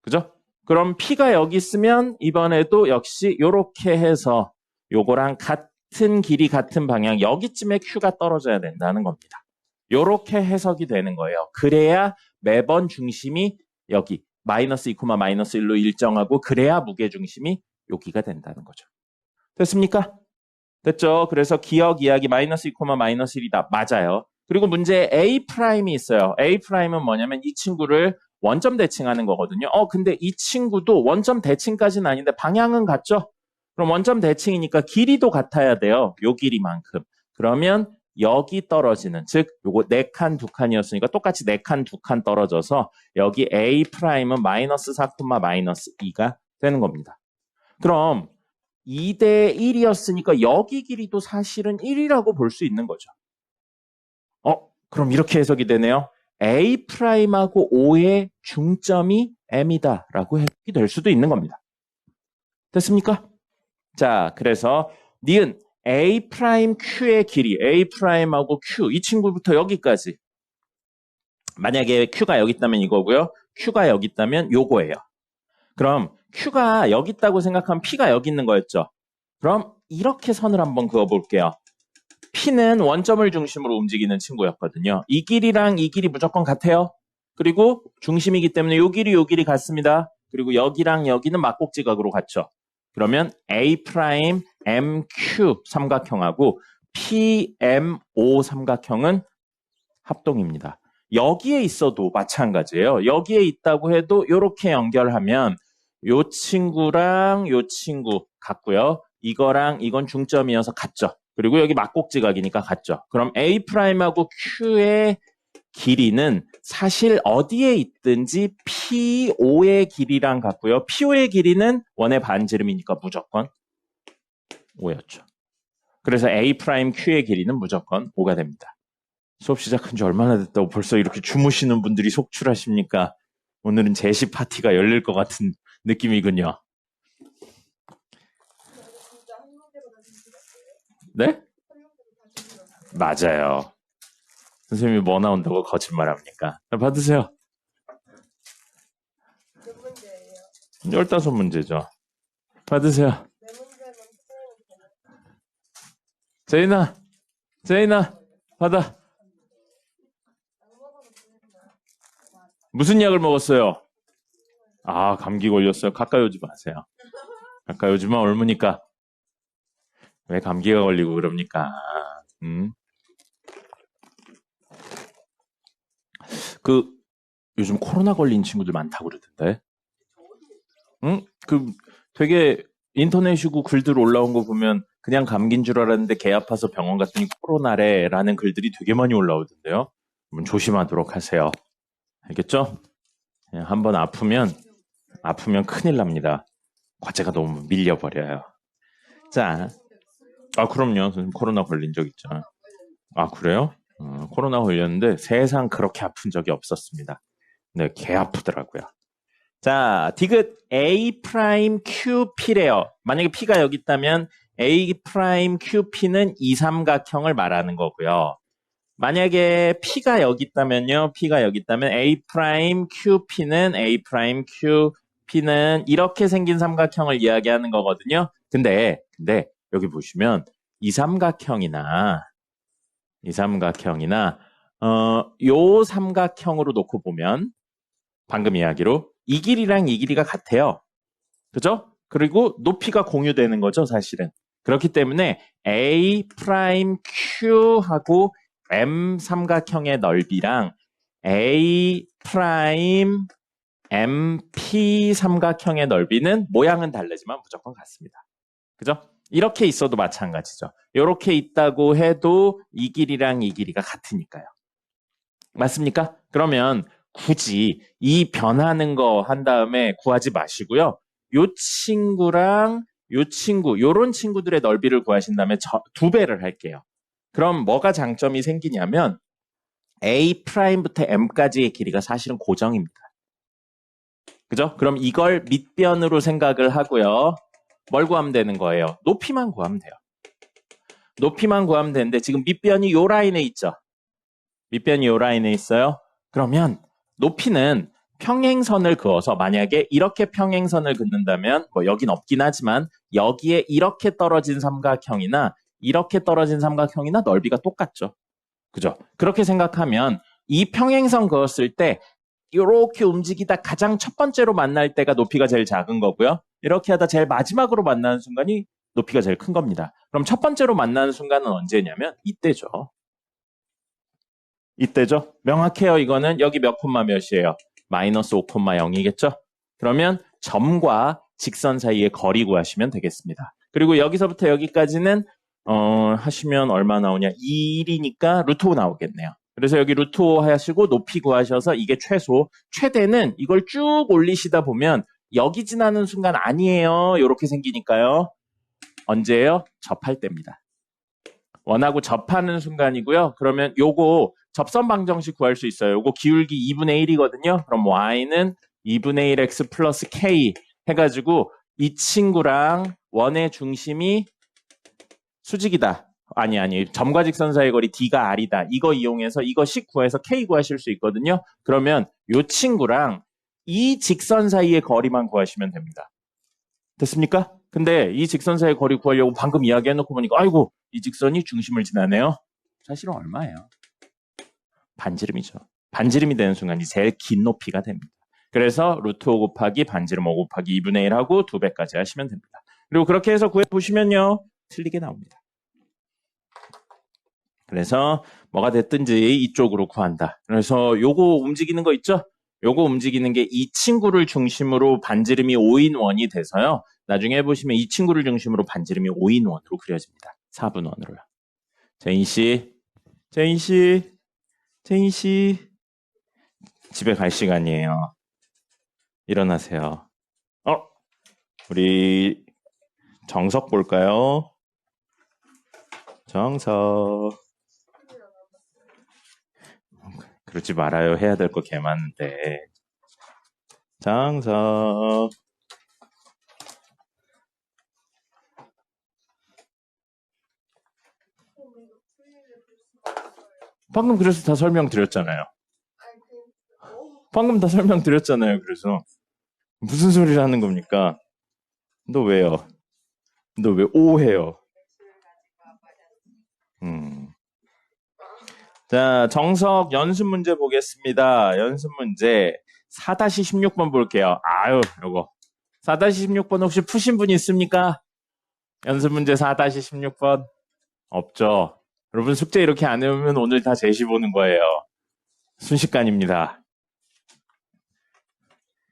그죠? 그럼 P가 여기 있으면 이번에도 역시 이렇게 해서 요거랑 같은 길이 같은 방향 여기쯤에 Q가 떨어져야 된다는 겁니다. 요렇게 해석이 되는 거예요. 그래야 매번 중심이 여기 마이너스 2, 마이너스 1로 일정하고 그래야 무게중심이 여기가 된다는 거죠. 됐습니까? 됐죠? 그래서 기억 이야기 마이너스 2, 마이너스 1이다. 맞아요. 그리고 문제에 A'이 있어요. A'은 뭐냐면 이 친구를 원점 대칭하는 거거든요. 근데 이 친구도 원점 대칭까지는 아닌데 방향은 같죠? 그럼 원점 대칭이니까 길이도 같아야 돼요. 요 길이만큼. 그러면 여기 떨어지는, 즉 요거 4칸, 2칸이었으니까 똑같이 4칸, 2칸 떨어져서 여기 A'은 마이너스 4, 마이너스 2가 되는 겁니다. 그럼 2대 1이었으니까 여기 길이도 사실은 1이라고 볼 수 있는 거죠. 그럼 이렇게 해석이 되네요. A 프라임하고 O의 중점이 M이다 라고 해석이 될 수도 있는 겁니다. 됐습니까? 자, 그래서 니은 A 프라임 Q의 길이 A 프라임하고 Q 이 친구부터 여기까지 만약에 Q가 여기 있다면 이거고요. Q가 여기 있다면 요거예요. 그럼 Q가 여기 있다고 생각하면 P가 여기 있는 거였죠. 그럼 이렇게 선을 한번 그어볼게요. P는 원점을 중심으로 움직이는 친구였거든요. 이 길이랑 이 길이 무조건 같아요. 그리고 중심이기 때문에 요 길이 같습니다. 그리고 여기랑 여기는 막곡지각으로 같죠. 그러면 A 프라임 MQ 삼각형하고 PMO 삼각형은 합동입니다. 여기에 있어도 마찬가지예요. 여기에 있다고 해도 이렇게 연결하면 요 친구랑 요 친구 같고요. 이거랑 이건 중점이어서 같죠. 그리고 여기 막곡지각이니까 같죠. 그럼 A 프라임하고 Q의 길이는 사실 어디에 있든지 PO의 길이랑 같고요. PO의 길이는 원의 반지름이니까 무조건 5였죠. 그래서 A 프라임 Q의 길이는 무조건 5가 됩니다. 수업 시작한 지 얼마나 됐다고 벌써 이렇게 주무시는 분들이 속출하십니까? 오늘은 제시 파티가 열릴 것 같은 느낌이군요. 네? 맞아요. 선생님이 뭐 나온다고 거짓말합니까? 받으세요. 몇 문제예요? 15문제죠. 받으세요. 제인아, 받아. 무슨 약을 먹었어요? 아, 감기 걸렸어요. 가까이 오지 마세요. 가까이 오지만 옮으니까. 왜 감기가 걸리고 그럽니까? 요즘 코로나 걸린 친구들 많다고 그러던데. 되게 인터넷이고 글들 올라온 거 보면 그냥 감기인 줄 알았는데 개 아파서 병원 갔더니 코로나래라는 글들이 되게 많이 올라오던데요. 조심하도록 하세요. 알겠죠? 한번 아프면 큰일 납니다. 과제가 너무 밀려버려요. 자, 그럼요. 선생님 코로나 걸린 적 있죠. 아, 그래요? 코로나 걸렸는데 세상 그렇게 아픈 적이 없었습니다. 네, 개 아프더라고요. 자, 디귿 A 프라임 QP래요. 만약에 P가 여기 있다면 A 프라임 QP는 이 삼각형을 말하는 거고요. 만약에 P가 여기 있다면요. P가 여기 있다면 A 프라임 QP는 A 프라임 QP는 이렇게 생긴 삼각형을 이야기하는 거거든요. 근데 여기 보시면 이 삼각형이나 요 삼각형으로 놓고 보면 방금 이야기로 이 길이랑 이 길이가 같아요. 그죠? 그리고 높이가 공유되는 거죠, 사실은. 그렇기 때문에 A 프라임 Q하고 M 삼각형의 넓이랑 A 프라임 MP 삼각형의 넓이는 모양은 다르지만 무조건 같습니다. 그죠? 이렇게 있어도 마찬가지죠. 이렇게 있다고 해도 이 길이랑 이 길이가 같으니까요. 맞습니까? 그러면 굳이 이 변하는 거 한 다음에 구하지 마시고요. 요 친구랑 요 친구, 요런 친구들의 넓이를 구하신 다음에 2배를 할게요. 그럼 뭐가 장점이 생기냐면 A 프라임부터 M까지의 길이가 사실은 고정입니다. 그죠? 그럼 이걸 밑변으로 생각을 하고요. 뭘 구하면 되는 거예요? 높이만 구하면 돼요. 높이만 구하면 되는데 지금 밑변이 요 라인에 있죠? 밑변이 요 라인에 있어요? 그러면 높이는 평행선을 그어서 만약에 이렇게 평행선을 긋는다면 뭐 여긴 없긴 하지만 여기에 이렇게 떨어진 삼각형이나 이렇게 떨어진 삼각형이나 넓이가 똑같죠. 그죠? 그렇게 생각하면 이 평행선 그었을 때 이렇게 움직이다 가장 첫 번째로 만날 때가 높이가 제일 작은 거고요. 이렇게 하다 제일 마지막으로 만나는 순간이 높이가 제일 큰 겁니다. 그럼 첫 번째로 만나는 순간은 언제냐면 이때죠. 이때죠. 명확해요. 이거는 여기 몇 콤마 몇이에요? 마이너스 5,0이겠죠? 그러면 점과 직선 사이의 거리 구하시면 되겠습니다. 그리고 여기서부터 여기까지는 하시면 얼마 나오냐? 1이니까 루트 5 나오겠네요. 그래서 여기 루트 5 하시고 높이 구하셔서 이게 최소, 최대는 이걸 쭉 올리시다 보면 여기 지나는 순간 아니에요. 이렇게 생기니까요. 언제예요? 접할 때입니다. 원하고 접하는 순간이고요. 그러면 요거 접선 방정식 구할 수 있어요. 요거 기울기 2분의 1이거든요. 그럼 y는 2분의 1x 플러스 k 해가지고 이 친구랑 원의 중심이 수직이다. 아니. 점과 직선 사이의 거리 d가 r이다. 이거 이용해서 이거씩 구해서 k 구하실 수 있거든요. 그러면 요 친구랑 이 직선 사이의 거리만 구하시면 됩니다. 됐습니까? 근데 이 직선 사이의 거리 구하려고 방금 이야기해놓고 보니까 아이고 이 직선이 중심을 지나네요. 사실은 얼마예요? 반지름이죠. 반지름이 되는 순간이 제일 긴 높이가 됩니다. 그래서 루트 5 곱하기 반지름 5 곱하기 2분의 1하고 2배까지 하시면 됩니다. 그리고 그렇게 해서 구해보시면요. 틀리게 나옵니다. 그래서 뭐가 됐든지 이쪽으로 구한다. 그래서 요거 움직이는 거 있죠? 요거 움직이는 게 이 친구를 중심으로 반지름이 5인원이 돼서요. 나중에 해보시면 이 친구를 중심으로 반지름이 5인원으로 그려집니다. 4분원으로요. 제인씨 집에 갈 시간이에요. 일어나세요. 우리 정석 볼까요? 정석. 그러지 말아요. 해야 될 거 개 많은데. 정석. 방금 그래서 다 설명드렸잖아요. 방금 다 설명드렸잖아요. 그래서 무슨 소리를 하는 겁니까? 너 왜요? 너 왜 오해요? 자, 정석 연습 문제 보겠습니다. 연습 문제 4-16번 볼게요. 아유, 요거 4-16번 혹시 푸신 분 있습니까? 연습 문제 4-16번 없죠? 여러분 숙제 이렇게 안 해오면 오늘 다 제시 보는 거예요. 순식간입니다.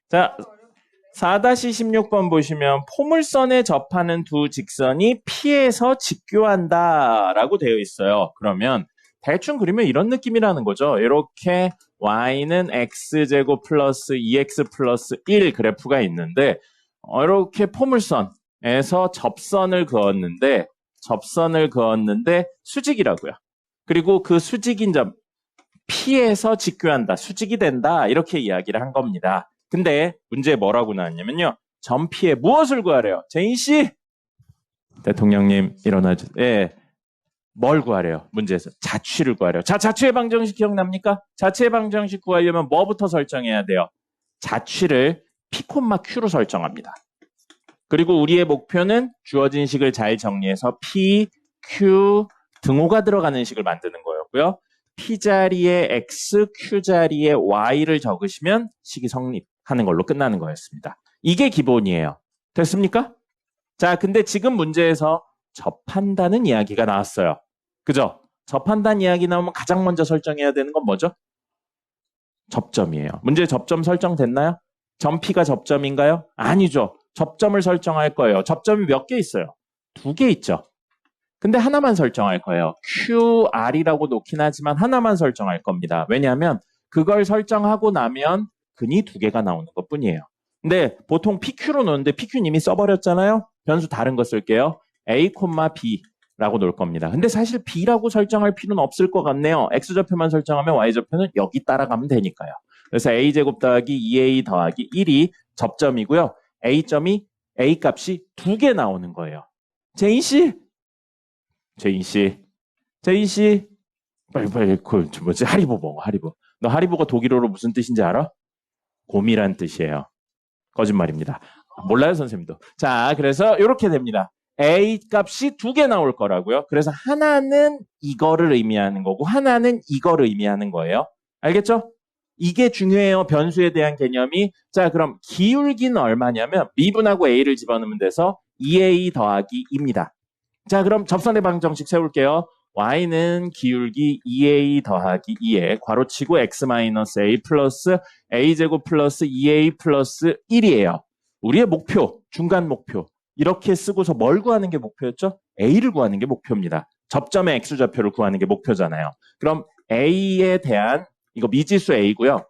자, 4-16번 보시면 포물선에 접하는 두 직선이 P에서 직교한다 라고 되어 있어요. 그러면 대충 그리면 이런 느낌이라는 거죠. 이렇게 y는 x제곱 플러스 2x 플러스 1 그래프가 있는데 이렇게 포물선에서 접선을 그었는데 수직이라고요. 그리고 그 수직인 점 P에서 직교한다, 수직이 된다 이렇게 이야기를 한 겁니다. 근데 문제에 뭐라고 나왔냐면요. 점 P에 무엇을 구하래요? 제인 씨! 대통령님 일어나주세요. 예. 뭘 구하래요? 문제에서 자취를 구하래요. 자, 자취의 방정식 기억납니까? 자취의 방정식 구하려면 뭐부터 설정해야 돼요? 자취를 P, Q로 설정합니다. 그리고 우리의 목표는 주어진 식을 잘 정리해서 P, Q, 등호가 들어가는 식을 만드는 거였고요. P 자리에 X, Q 자리에 Y를 적으시면 식이 성립하는 걸로 끝나는 거였습니다. 이게 기본이에요. 됐습니까? 자, 근데 지금 문제에서 접한다는 이야기가 나왔어요. 그죠? 접한다는 이야기 나오면 가장 먼저 설정해야 되는 건 뭐죠? 접점이에요. 문제 접점 설정됐나요? 점 P가 접점인가요? 아니죠. 접점을 설정할 거예요. 접점이 몇 개 있어요? 2개 있죠. 근데 하나만 설정할 거예요. QR이라고 놓긴 하지만 하나만 설정할 겁니다. 왜냐하면 그걸 설정하고 나면 근이 2개가 나오는 것 뿐이에요. 근데 보통 PQ로 놓는데 PQ님이 써버렸잖아요. 변수 다른 거 쓸게요. A, B라고 놓을 겁니다. 근데 사실 B라고 설정할 필요는 없을 것 같네요. X좌표만 설정하면 Y좌표는 여기 따라가면 되니까요. 그래서 A제곱 더하기 2A 더하기 1이 접점이고요. A점이 A 값이 2개 나오는 거예요. 제인씨! 빨리 뭐지? 하리보 먹어, 하리보. 너 하리보가 독일어로 무슨 뜻인지 알아? 곰이란 뜻이에요. 거짓말입니다. 몰라요, 선생님도. 자, 그래서 이렇게 됩니다. A 값이 2개 나올 거라고요. 그래서 하나는 이거를 의미하는 거고 하나는 이거를 의미하는 거예요. 알겠죠? 이게 중요해요. 변수에 대한 개념이. 자, 그럼 기울기는 얼마냐면 미분하고 A를 집어넣으면 돼서 2A 더하기 2입니다. 자, 그럼 접선의 방정식 세울게요. Y는 기울기 2A 더하기 2에 괄호치고 X-A 플러스 A제곱 플러스 2A 플러스 1이에요. 우리의 목표, 중간 목표. 이렇게 쓰고서 뭘 구하는 게 목표였죠? A를 구하는 게 목표입니다. 접점의 X좌표를 구하는 게 목표잖아요. 그럼 A에 대한, 이거 미지수 A고요.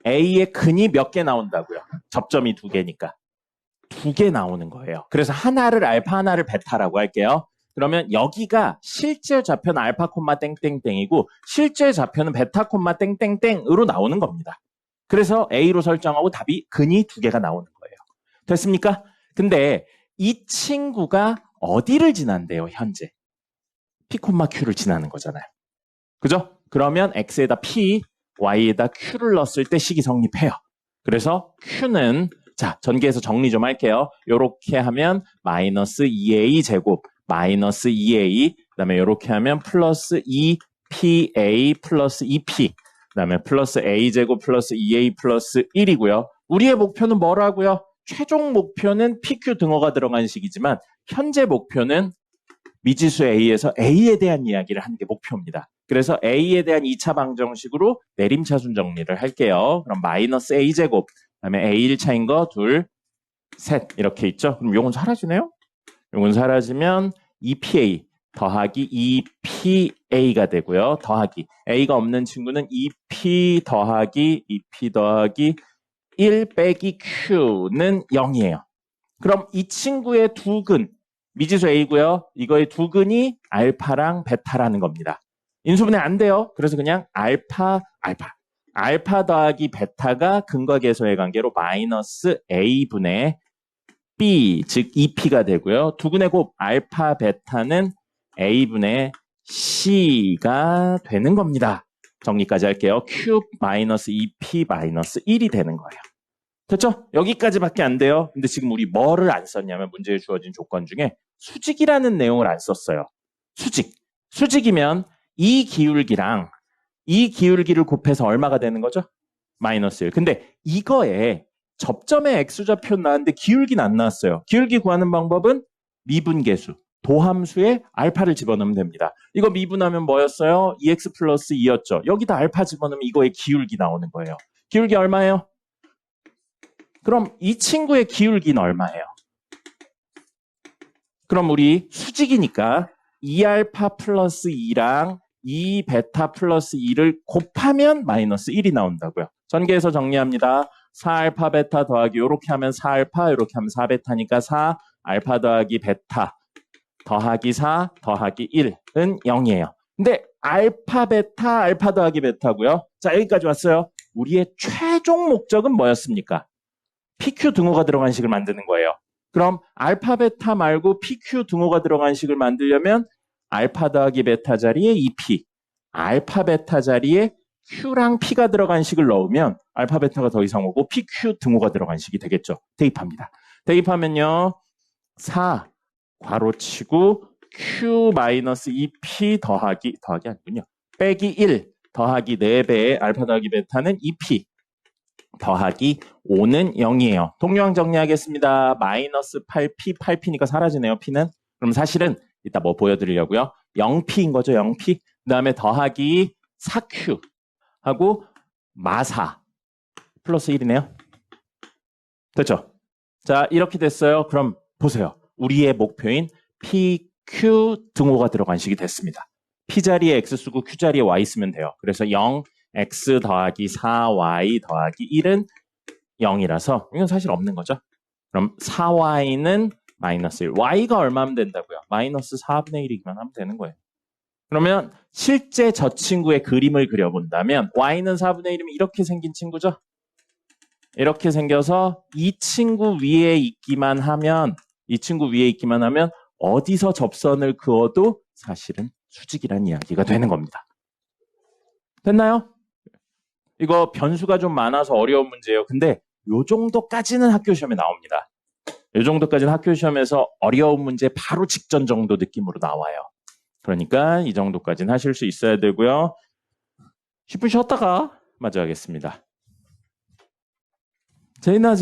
A의 근이 몇 개 나온다고요? 접점이 2개니까. 2개 나오는 거예요. 그래서 하나를 알파, 하나를 베타라고 할게요. 그러면 여기가 실제 좌표는 알파 콤마 땡땡땡이고 실제 좌표는 베타 콤마 땡땡땡으로 나오는 겁니다. 그래서 A로 설정하고 답이 근이 두 개가 나오는 거예요. 됐습니까? 근데 이 친구가 어디를 지난대요, 현재? P, Q를 지나는 거잖아요. 그죠? 그러면 X에다 P, Y에다 Q를 넣었을 때 식이 성립해요. 그래서 Q는, 자, 전개해서 정리 좀 할게요. 요렇게 하면 마이너스 2A 제곱, 마이너스 2A, 그 다음에 요렇게 하면 플러스 2PA 플러스 2P, 그 다음에 플러스 A 제곱 플러스 2A 플러스 1이고요. 우리의 목표는 뭐라고요? 최종 목표는 PQ 등호가 들어간 식이지만 현재 목표는 미지수 A에서 A에 대한 이야기를 하는 게 목표입니다. 그래서 A에 대한 2차 방정식으로 내림차순 정리를 할게요. 그럼 마이너스 A제곱, 그 다음에 A1차인 거 둘, 셋 이렇게 있죠. 그럼 요건 사라지네요. 요건 사라지면 2PA 더하기 2PA가 되고요. 더하기 A가 없는 친구는 2P 더하기 1 빼기 Q는 0이에요. 그럼 이 친구의 두 근, 미지수 A고요. 이거의 두 근이 알파랑 베타라는 겁니다. 인수분해 안 돼요. 그래서 그냥 알파 더하기 베타가 근과 계수의 관계로 마이너스 A분의 B, 즉 2P가 되고요. 두 근의 곱 알파 베타는 A분의 C가 되는 겁니다. 정리까지 할게요. Q 마이너스 2P 마이너스 1이 되는 거예요. 됐죠? 여기까지밖에 안 돼요. 근데 지금 우리 뭐를 안 썼냐면 문제에 주어진 조건 중에 수직이라는 내용을 안 썼어요. 수직이면 이 기울기랑 이 기울기를 곱해서 얼마가 되는 거죠? 마이너스 1. 근데 이거에 접점의 X좌표 나왔는데 기울기는 안 나왔어요. 기울기 구하는 방법은 미분계수, 도함수에 알파를 집어넣으면 됩니다. 이거 미분하면 뭐였어요? 2x 플러스 2였죠. 여기다 알파 집어넣으면 이거의 기울기 나오는 거예요. 기울기 얼마예요? 그럼 이 친구의 기울기는 얼마예요? 그럼 우리 수직이니까 2알파 플러스 2랑 2베타 플러스 2를 곱하면 마이너스 1이 나온다고요. 전개해서 정리합니다. 4알파 베타 더하기 이렇게 하면 4알파 이렇게 하면 4베타니까 4알파 더하기 베타 더하기 4 더하기 1은 0이에요. 근데 알파 베타 알파 더하기 베타고요. 자, 여기까지 왔어요. 우리의 최종 목적은 뭐였습니까? PQ 등호가 들어간 식을 만드는 거예요. 그럼 알파 베타 말고 PQ 등호가 들어간 식을 만들려면 알파 더하기 베타 자리에 2P, 알파 베타 자리에 Q랑 P가 들어간 식을 넣으면 알파 베타가 더 이상 오고 PQ 등호가 들어간 식이 되겠죠. 대입합니다. 대입하면요. 4 괄호치고 Q 마이너스 2P 더하기 아니군요. 빼기 1 더하기 4배의 알파 더하기 베타는 2P 더하기 5는 0이에요. 동요항 정리하겠습니다. 마이너스 8P, 8P니까 사라지네요. P는. 그럼 사실은 이따 뭐 보여드리려고요. 0P인 거죠. 0P. 그 다음에 더하기 4Q 하고 마사 플러스 1이네요. 됐죠? 자, 이렇게 됐어요. 그럼 보세요. 우리의 목표인 PQ 등호가 들어간 식이 됐습니다. P 자리에 X 쓰고 Q 자리에 Y 쓰면 돼요. 그래서 0, X 더하기 4Y 더하기 1은 0이라서 이건 사실 없는 거죠. 그럼 4Y는 마이너스 1. Y가 얼마면 된다고요? 마이너스 4분의 1이기만 하면 되는 거예요. 그러면 실제 저 친구의 그림을 그려본다면 Y는 4분의 1이면 이렇게 생긴 친구죠? 이렇게 생겨서 이 친구 위에 있기만 하면 어디서 접선을 그어도 사실은 수직이란 이야기가 되는 겁니다. 됐나요? 이거 변수가 좀 많아서 어려운 문제예요. 근데 요 정도까지는 학교 시험에 나옵니다. 요 정도까지는 학교 시험에서 어려운 문제 바로 직전 정도 느낌으로 나와요. 그러니까 이 정도까지는 하실 수 있어야 되고요. 10분 쉬었다가 마저 하겠습니다. 제인아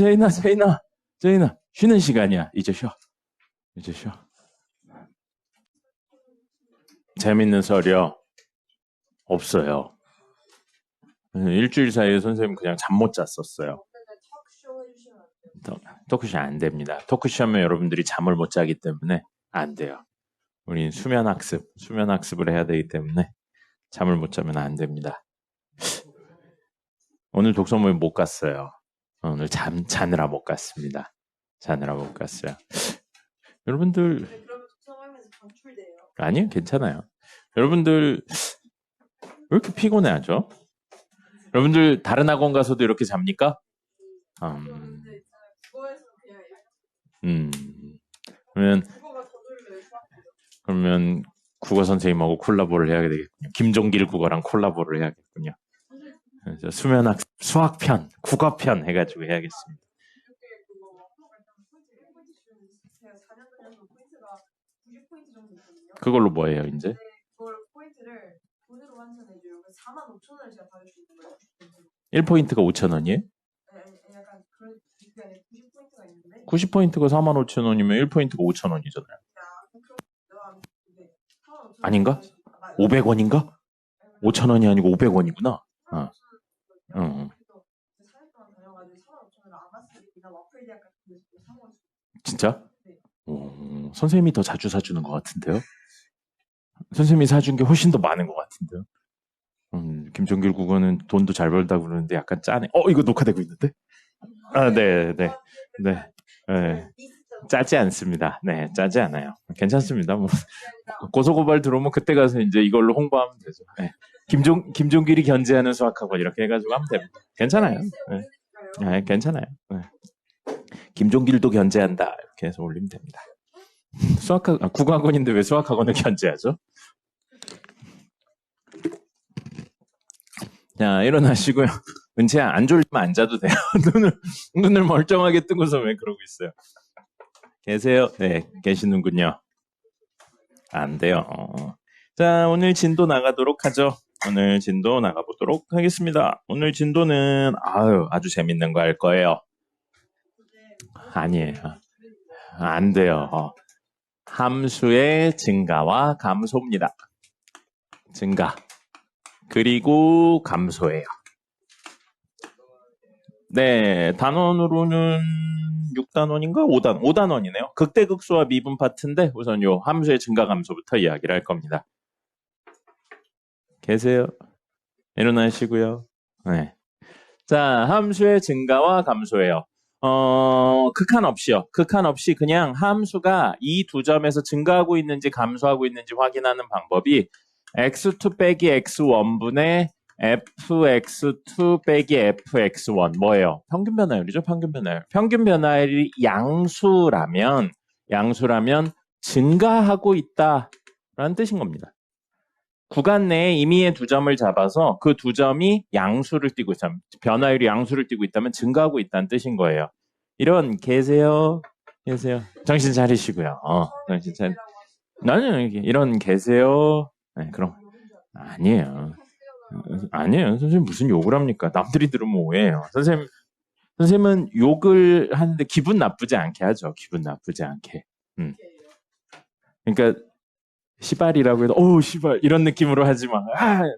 쉬는 시간이야. 이제 쉬어. 재밌는 설이요? 없어요. 일주일 사이에 선생님 그냥 잠 못 잤었어요. 토크쇼 안 됩니다. 토크쇼 하면 여러분들이 잠을 못 자기 때문에 안 돼요. 우린 수면 학습을 해야 되기 때문에 잠을 못 자면 안 됩니다. 오늘 독서 모임 못 갔어요. 오늘 자느라 못 갔습니다. 여러분들 그러면 독서 모임에서 방출돼요. 아니요, 괜찮아요. 여러분들 왜 이렇게 피곤해하죠? 여러분들 다른 학원 가서도 이렇게 잡니까? 그런데 국어에서 그냥 그러면 국어가 저절로 수학이죠. 그러면 국어 선생님하고 콜라보를 해야 되겠군요. 김종길 국어랑 콜라보를 해야겠군요. 그래서 수학편, 국어편 해가지고 해야겠습니다. 이렇게 그거 학교가 일단 포인트 주는 제가 4년 다녀서 포인트가 90포인트 정도 있거든요. 그걸로 뭐 해요, 이제? 근데 그걸 포인트를 돈으로 환산해줘요. 그래서 45,000원을 제가 받을 수 있는 거예요. 1포인트가 5,000원이에요? 약간 그런 게 아니라 90포인트가 있는데 90포인트가 45,000원이면 1포인트가 5,000원이잖아요. 아닌가? 500원인가? 5,000원이 아니고 500원이구나. 진짜? 선생님이 더 자주 사주는 것 같은데요? 선생님이 사준 게 훨씬 더 많은 것 같은데요? 김종길 국어는 돈도 잘 벌다 그러는데 약간 짜네. 이거 녹화되고 있는데? 네. 짜지 않습니다. 네, 짜지 않아요. 괜찮습니다. 뭐 고소고발 들어오면 그때 가서 이제 이걸로 홍보하면 되죠. 네. 김종길이 견제하는 수학학원 이렇게 해가지고 하면 됩니다. 괜찮아요. 네, 괜찮아요. 네. 김종길도 견제한다 이렇게 해서 올리면 됩니다. 국어학원인데 왜 수학학원을 견제하죠? 자, 일어나시고요. 은채야, 안 졸리면 앉아도 돼요. 눈을 멀쩡하게 뜨고서 왜 그러고 있어요? 계세요? 네, 계시는군요. 안 돼요. 자, 오늘 진도 나가도록 하죠. 오늘 진도 나가보도록 하겠습니다. 오늘 진도는 아주 재밌는 거 할 거예요. 아니에요. 안 돼요. 함수의 증가와 감소입니다. 증가. 그리고 감소예요. 네, 단원으로는 6단원인가? 5단원이네요. 극대극소와 미분 파트인데 우선 요 함수의 증가 감소부터 이야기를 할 겁니다. 계세요? 일어나시고요. 네. 자, 함수의 증가와 감소예요. 극한 없이요. 극한 없이 그냥 함수가 이 두 점에서 증가하고 있는지 감소하고 있는지 확인하는 방법이 x2 빼기 x1분의 fx2 빼기 fx1 뭐예요? 평균 변화율이죠. 평균 변화율. 평균 변화율이 양수라면 증가하고 있다라는 뜻인 겁니다. 구간 내에 임의의 두 점을 잡아서 그 두 점이 양수를 띠고 있다면, 변화율이 양수를 띠고 있다면 증가하고 있다는 뜻인 거예요. 이런 계세요. 정신 차리시고요. 정신 차리. 나는 이런 계세요. 네, 그럼 아니에요. 선생님 무슨 욕을 합니까? 남들이 들으면 오해해요. 선생님은 욕을 하는데 기분 나쁘지 않게 하죠. 기분 나쁘지 않게. 그러니까 시발이라고 해도 시발 이런 느낌으로 하지 마.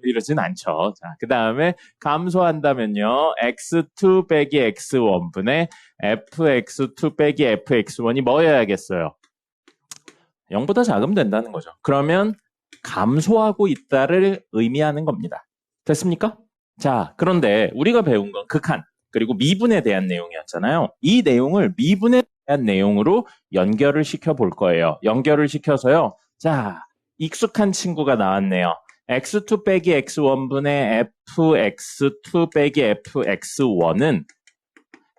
이러진 않죠. 자, 그 다음에 감소한다면요. x2 빼기 x1분의 fx2 빼기 fx1이 뭐여야겠어요? 0보다 작으면 된다는 거죠. 그러면 감소하고 있다를 의미하는 겁니다. 됐습니까? 자, 그런데 우리가 배운 건 극한 그리고 미분에 대한 내용이었잖아요. 이 내용을 미분에 대한 내용으로 연결을 시켜 볼 거예요. 연결을 시켜서요. 자, 익숙한 친구가 나왔네요. x2 빼기 x1분의 fx2 빼기 fx1은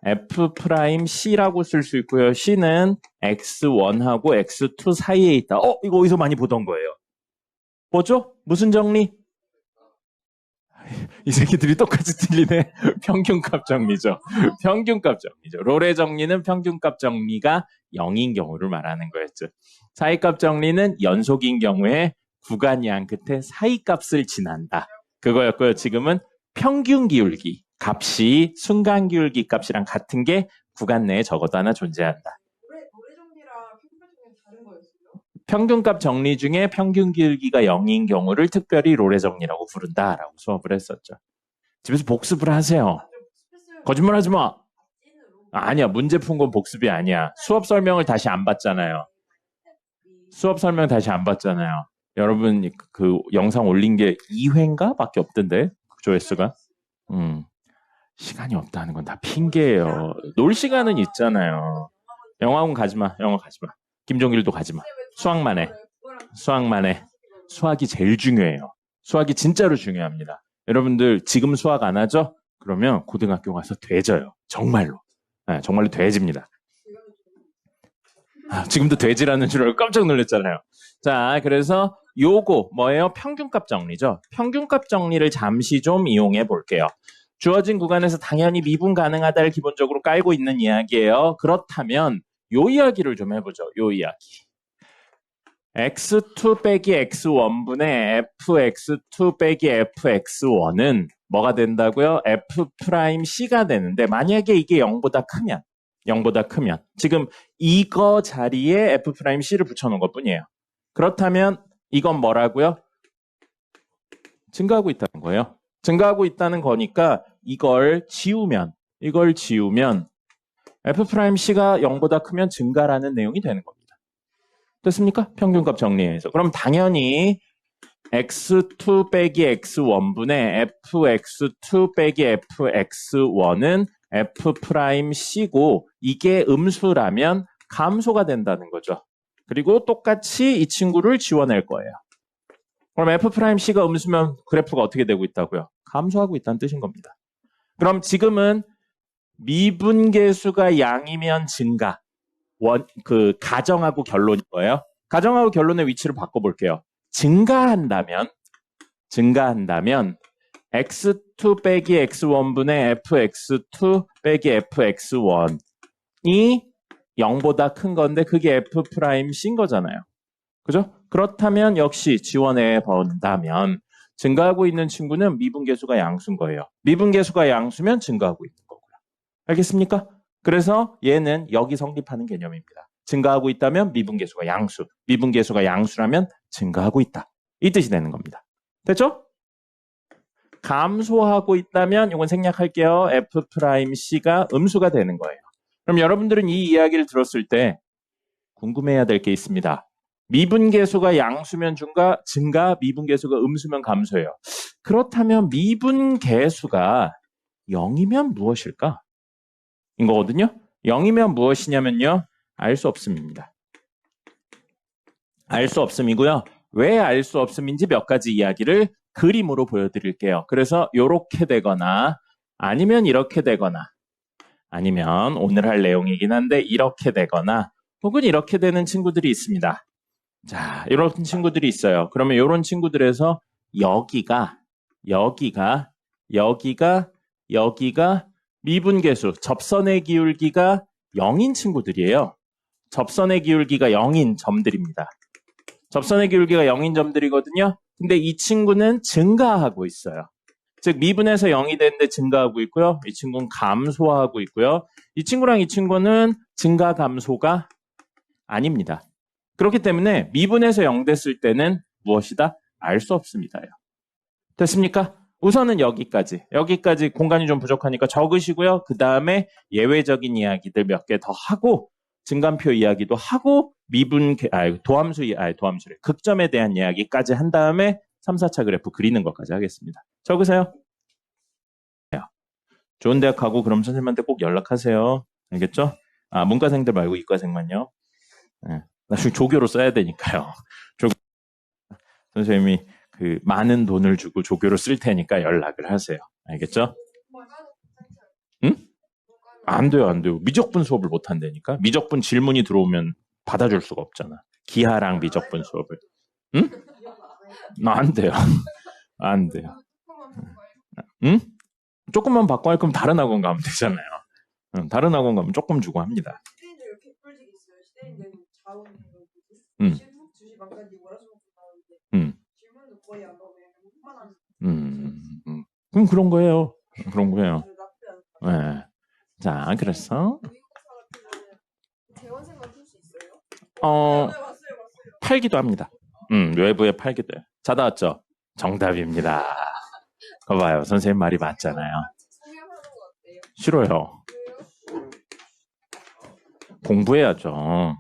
f'C라고 쓸 수 있고요. C는 x1하고 x2 사이에 있다. 이거 어디서 많이 보던 거예요. 뭐죠? 무슨 정리? 이 새끼들이 똑같이 틀리네. 평균값 정리죠. 평균값 정리죠. 롤의 정리는 평균값 정리가 0인 경우를 말하는 거였죠. 사이값 정리는 연속인 경우에 구간이 한 끝에 사이값을 지난다. 그거였고요. 지금은 평균 기울기 값이 순간 기울기 값이랑 같은 게 구간 내에 적어도 하나 존재한다. 노래 정리랑 평균값 정리는 다른 거였어요? 평균값 정리 중에 평균 기울기가 0인 경우를 특별히 롤의 정리라고 부른다라고 수업을 했었죠. 집에서 복습을 하세요. 거짓말 하지 마. 아니야. 문제 푼 건 복습이 아니야. 수업 설명을 다시 안 봤잖아요. 여러분 그 영상 올린 게 2회인가 밖에 없던데 조회수가. 시간이 없다는 건 다 핑계예요. 놀 시간은 있잖아요. 영어학원 가지 마. 김종길도 가지 마. 수학만 해. 수학만 해. 수학이 제일 중요해요. 수학이 진짜로 중요합니다. 여러분들 지금 수학 안 하죠? 그러면 고등학교 가서 돼져요. 정말로. 네, 정말로 돼집니다. 지금도 돼지라는 줄 알고 깜짝 놀랐잖아요. 자, 그래서 요거 뭐예요? 평균값 정리죠. 평균값 정리를 잠시 좀 이용해 볼게요. 주어진 구간에서 당연히 미분 가능하다를 기본적으로 깔고 있는 이야기예요. 그렇다면 요 이야기를 좀 해보죠. 요 이야기. x2 빼기 x1분의 fx2 빼기 fx1은 뭐가 된다고요? f'C가 되는데 만약에 이게 0보다 크면 지금 이거 자리에 f'C를 붙여놓은 것 뿐이에요. 그렇다면 이건 뭐라고요? 증가하고 있다는 거예요. 증가하고 있다는 거니까 이걸 지우면 f'C가 0보다 크면 증가라는 내용이 되는 겁니다. 됐습니까? 평균값 정리해서. 그럼 당연히 x2 빼기 x1분의 fx2 빼기 fx1은 f'C고 이게 음수라면 감소가 된다는 거죠. 그리고 똑같이 이 친구를 지워낼 거예요. 그럼 f'C가 음수면 그래프가 어떻게 되고 있다고요? 감소하고 있다는 뜻인 겁니다. 그럼 지금은 미분계수가 양이면 증가. 가정하고 결론인 거예요. 가정하고 결론의 위치를 바꿔볼게요. 증가한다면 x2 빼기 x1분의 fx2 빼기 fx1이 0보다 큰 건데 그게 f'C인 거잖아요. 그죠? 그렇다면 역시 지원해 본다면 증가하고 있는 친구는 미분계수가 양수인 거예요. 미분계수가 양수면 증가하고 있는 거고요. 알겠습니까? 그래서 얘는 여기 성립하는 개념입니다. 증가하고 있다면 미분계수가 양수, 미분계수가 양수라면 증가하고 있다. 이 뜻이 되는 겁니다. 됐죠? 감소하고 있다면 이건 생략할게요. f'C가 음수가 되는 거예요. 그럼 여러분들은 이 이야기를 들었을 때 궁금해야 될 게 있습니다. 미분계수가 양수면 증가, 미분계수가 음수면 감소예요. 그렇다면 미분계수가 0이면 무엇일까? 인 거거든요. 0이면 무엇이냐면요. 알 수 없음입니다. 알 수 없음이고요. 왜 알 수 없음인지 몇 가지 이야기를 그림으로 보여드릴게요. 그래서 이렇게 되거나 아니면 이렇게 되거나 아니면 오늘 할 내용이긴 한데 이렇게 되거나 혹은 이렇게 되는 친구들이 있습니다. 자, 이런 친구들이 있어요. 그러면 이런 친구들에서 여기가 미분계수, 접선의 기울기가 0인 친구들이에요. 접선의 기울기가 0인 점들입니다. 접선의 기울기가 0인 점들이거든요. 근데 이 친구는 증가하고 있어요. 즉 미분에서 0이 되는데 증가하고 있고요. 이 친구는 감소하고 있고요. 이 친구랑 이 친구는 증가 감소가 아닙니다. 그렇기 때문에 미분에서 0 됐을 때는 무엇이다? 알 수 없습니다. 됐습니까? 우선은 여기까지 공간이 좀 부족하니까 적으시고요. 그 다음에 예외적인 이야기들 몇 개 더 하고 증감표 이야기도 하고 도함수래 극점에 대한 이야기까지 한 다음에 3, 4차 그래프 그리는 것까지 하겠습니다. 적으세요. 좋은 대학 가고 그럼 선생님한테 꼭 연락하세요. 알겠죠? 문과생들 말고 이과생만요. 네. 나중에 조교로 써야 되니까요. 선생님이 많은 돈을 주고 조교로 쓸 테니까 연락을 하세요. 알겠죠? 응? 안 돼요. 미적분 수업을 못 한다니까. 미적분 질문이 들어오면 받아줄 수가 없잖아. 기하랑 미적분 수업을. 응? 안 돼요. 안 돼요. 응? 조금만 바꿔 할 거면 다른 학원 가면 되잖아요. 다른 학원 가면 조금 주고 합니다. 그럼 그런 거예요. 네. 자, 그래서 팔기도 합니다. 외부에 팔기도 해요. 찾아왔죠? 정답입니다. 그거 봐요. 선생님 말이 맞잖아요. 싫어요. 공부해야죠.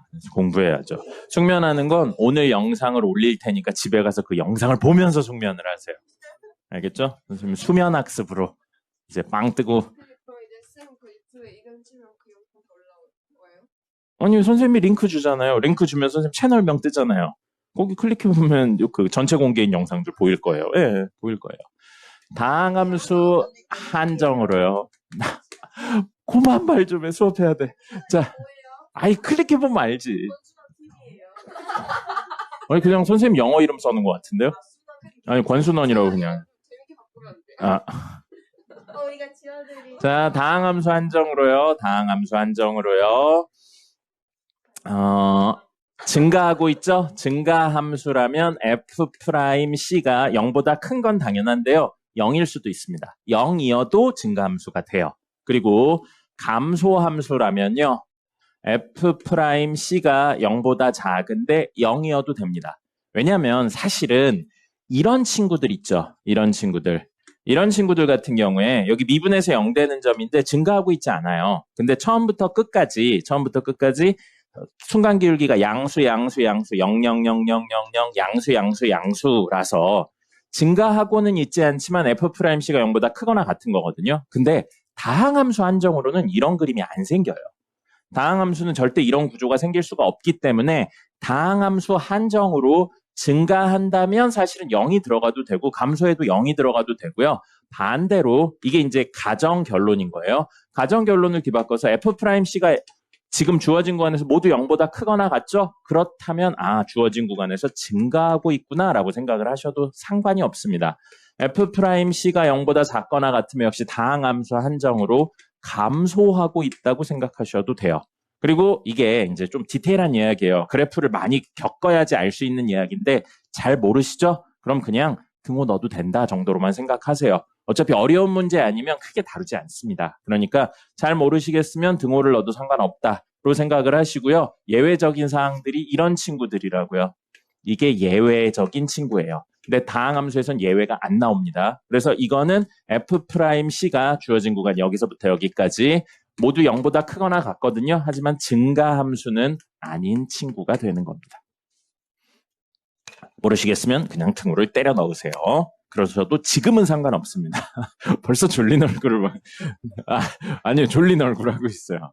숙면하는 건 오늘 영상을 올릴 테니까 집에 가서 그 영상을 보면서 숙면을 하세요. 알겠죠? 선생님 수면 학습으로 이제 빵 뜨고. 그럼 이제 쌤 그 유튜브에 이름 치면 그 영상 다 올라올 거예요? 아니 선생님이 링크 주잖아요. 링크 주면 선생님 채널명 뜨잖아요. 거기 클릭해보면 그 전체 공개인 영상들 보일 거예요. 예, 보일 거예요. 다항함수 한정으로요. 고만 말 좀 해. 수업해야 돼. 자, 아이, 클릭해보면 알지. 아니, 그냥 선생님 영어 이름 써는 것 같은데요? 아니, 권순원이라고 그냥. 아. 우리가 지어드린. 자, 다항함수 한정으로요. 다항함수 한정으로요. 증가하고 있죠? 증가함수라면 f'C가 0보다 큰 건 당연한데요. 0일 수도 있습니다. 0이어도 증가함수가 돼요. 그리고 감소함수라면요. f'C가 0보다 작은데 0이어도 됩니다. 왜냐하면 사실은 이런 친구들 있죠. 이런 친구들 같은 경우에 여기 미분에서 0 되는 점인데 증가하고 있지 않아요. 근데 처음부터 끝까지 순간 기울기가 양수 0,0,0,0,0,0 양수라서 증가하고는 있지 않지만 f'C가 0보다 크거나 같은 거거든요. 근데 다항함수 한정으로는 이런 그림이 안 생겨요. 다항함수는 절대 이런 구조가 생길 수가 없기 때문에 다항함수 한정으로 증가한다면 사실은 0이 들어가도 되고 감소해도 0이 들어가도 되고요. 반대로 이게 이제 가정 결론인 거예요. 가정 결론을 뒤바꿔서 f'C가 지금 주어진 구간에서 모두 0보다 크거나 같죠? 그렇다면 주어진 구간에서 증가하고 있구나라고 생각을 하셔도 상관이 없습니다. f'C가 0보다 작거나 같으면 역시 다항함수 한정으로 감소하고 있다고 생각하셔도 돼요. 그리고 이게 이제 좀 디테일한 이야기예요. 그래프를 많이 겪어야지 알 수 있는 이야기인데 잘 모르시죠? 그럼 그냥 등호 넣어도 된다 정도로만 생각하세요. 어차피 어려운 문제 아니면 크게 다루지 않습니다. 그러니까 잘 모르시겠으면 등호를 넣어도 상관없다로 생각을 하시고요. 예외적인 사항들이 이런 친구들이라고요. 이게 예외적인 친구예요. 근데 다항함수에선 예외가 안 나옵니다. 그래서 이거는 f'C가 주어진 구간 여기서부터 여기까지 모두 0보다 크거나 같거든요. 하지만 증가함수는 아닌 친구가 되는 겁니다. 모르시겠으면 그냥 등호를 때려 넣으세요. 그러셔도 지금은 상관없습니다. 벌써 졸린 얼굴을 아니요, 졸린 얼굴 하고 있어요.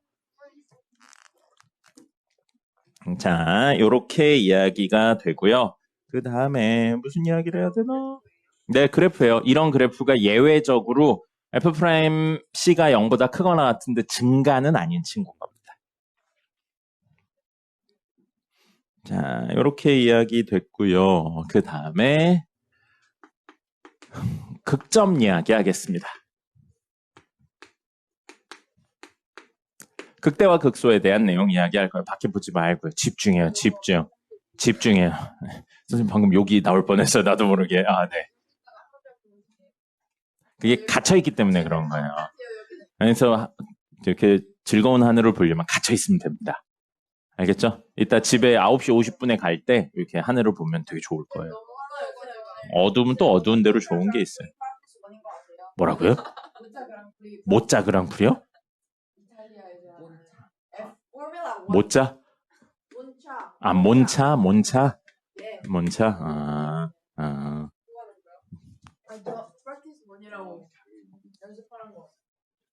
자, 요렇게 이야기가 되고요. 그 다음에 무슨 이야기를 해야 되나? 네, 그래프예요. 이런 그래프가 예외적으로 f'C가 0보다 크거나 같은데 증가는 아닌 친구인 겁니다. 자, 이렇게 이야기 됐고요. 그 다음에 극점 이야기 하겠습니다. 극대와 극소에 대한 내용 이야기할 거예요. 밖에 보지 말고요. 집중해요. 집중해요. 선생님 방금 욕이 나올 뻔했어요. 나도 모르게. 네. 그게 갇혀있기 때문에 그런 거예요. 그래서 이렇게 즐거운 하늘을 보려면 갇혀있으면 됩니다. 알겠죠? 이따 집에 9시 50분에 갈 때 이렇게 하늘을 보면 되게 좋을 거예요. 어두우면 또 어두운 대로 좋은 게 있어요. 뭐라고요? 모짜 그랑프리요? 모짜? 몬차?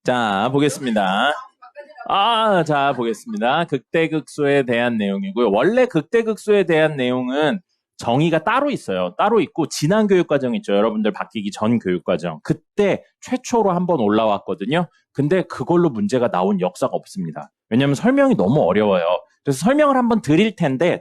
자, 보겠습니다. 자, 보겠습니다. 극대극소에 대한 내용이고요. 원래 극대극소에 대한 내용은 정의가 따로 있어요. 따로 있고 지난 교육과정 있죠. 여러분들 바뀌기 전 교육과정. 그때 최초로 한번 올라왔거든요. 근데 그걸로 문제가 나온 역사가 없습니다. 왜냐하면 설명이 너무 어려워요. 그래서 설명을 한번 드릴 텐데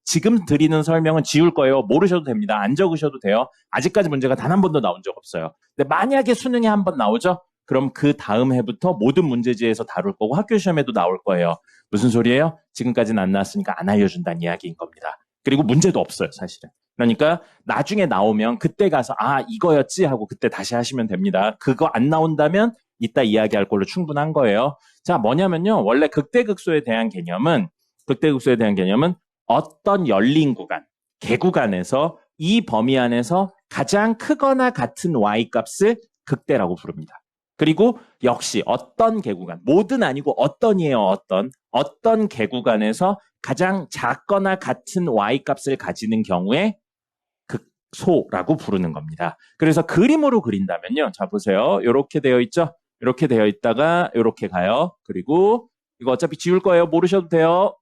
지금 드리는 설명은 지울 거예요. 모르셔도 됩니다. 안 적으셔도 돼요. 아직까지 문제가 단 한 번도 나온 적 없어요. 근데 만약에 수능에 한번 나오죠? 그럼 그 다음 해부터 모든 문제지에서 다룰 거고 학교 시험에도 나올 거예요. 무슨 소리예요? 지금까지는 안 나왔으니까 안 알려준다는 이야기인 겁니다. 그리고 문제도 없어요, 사실은. 그러니까 나중에 나오면 그때 가서 이거였지 하고 그때 다시 하시면 됩니다. 그거 안 나온다면 이따 이야기할 걸로 충분한 거예요. 자, 뭐냐면요. 원래 극대극소에 대한 개념은 어떤 열린 구간, 개구간에서 이 범위 안에서 가장 크거나 같은 y값을 극대라고 부릅니다. 그리고 역시 어떤 개구간, 모든 아니고 어떤이에요. 어떤 개구간에서 가장 작거나 같은 y값을 가지는 경우에 극소라고 부르는 겁니다. 그래서 그림으로 그린다면요. 자, 보세요. 이렇게 되어 있죠? 이렇게 되어 있다가 이렇게 가요. 그리고 이거 어차피 지울 거예요. 모르셔도 돼요.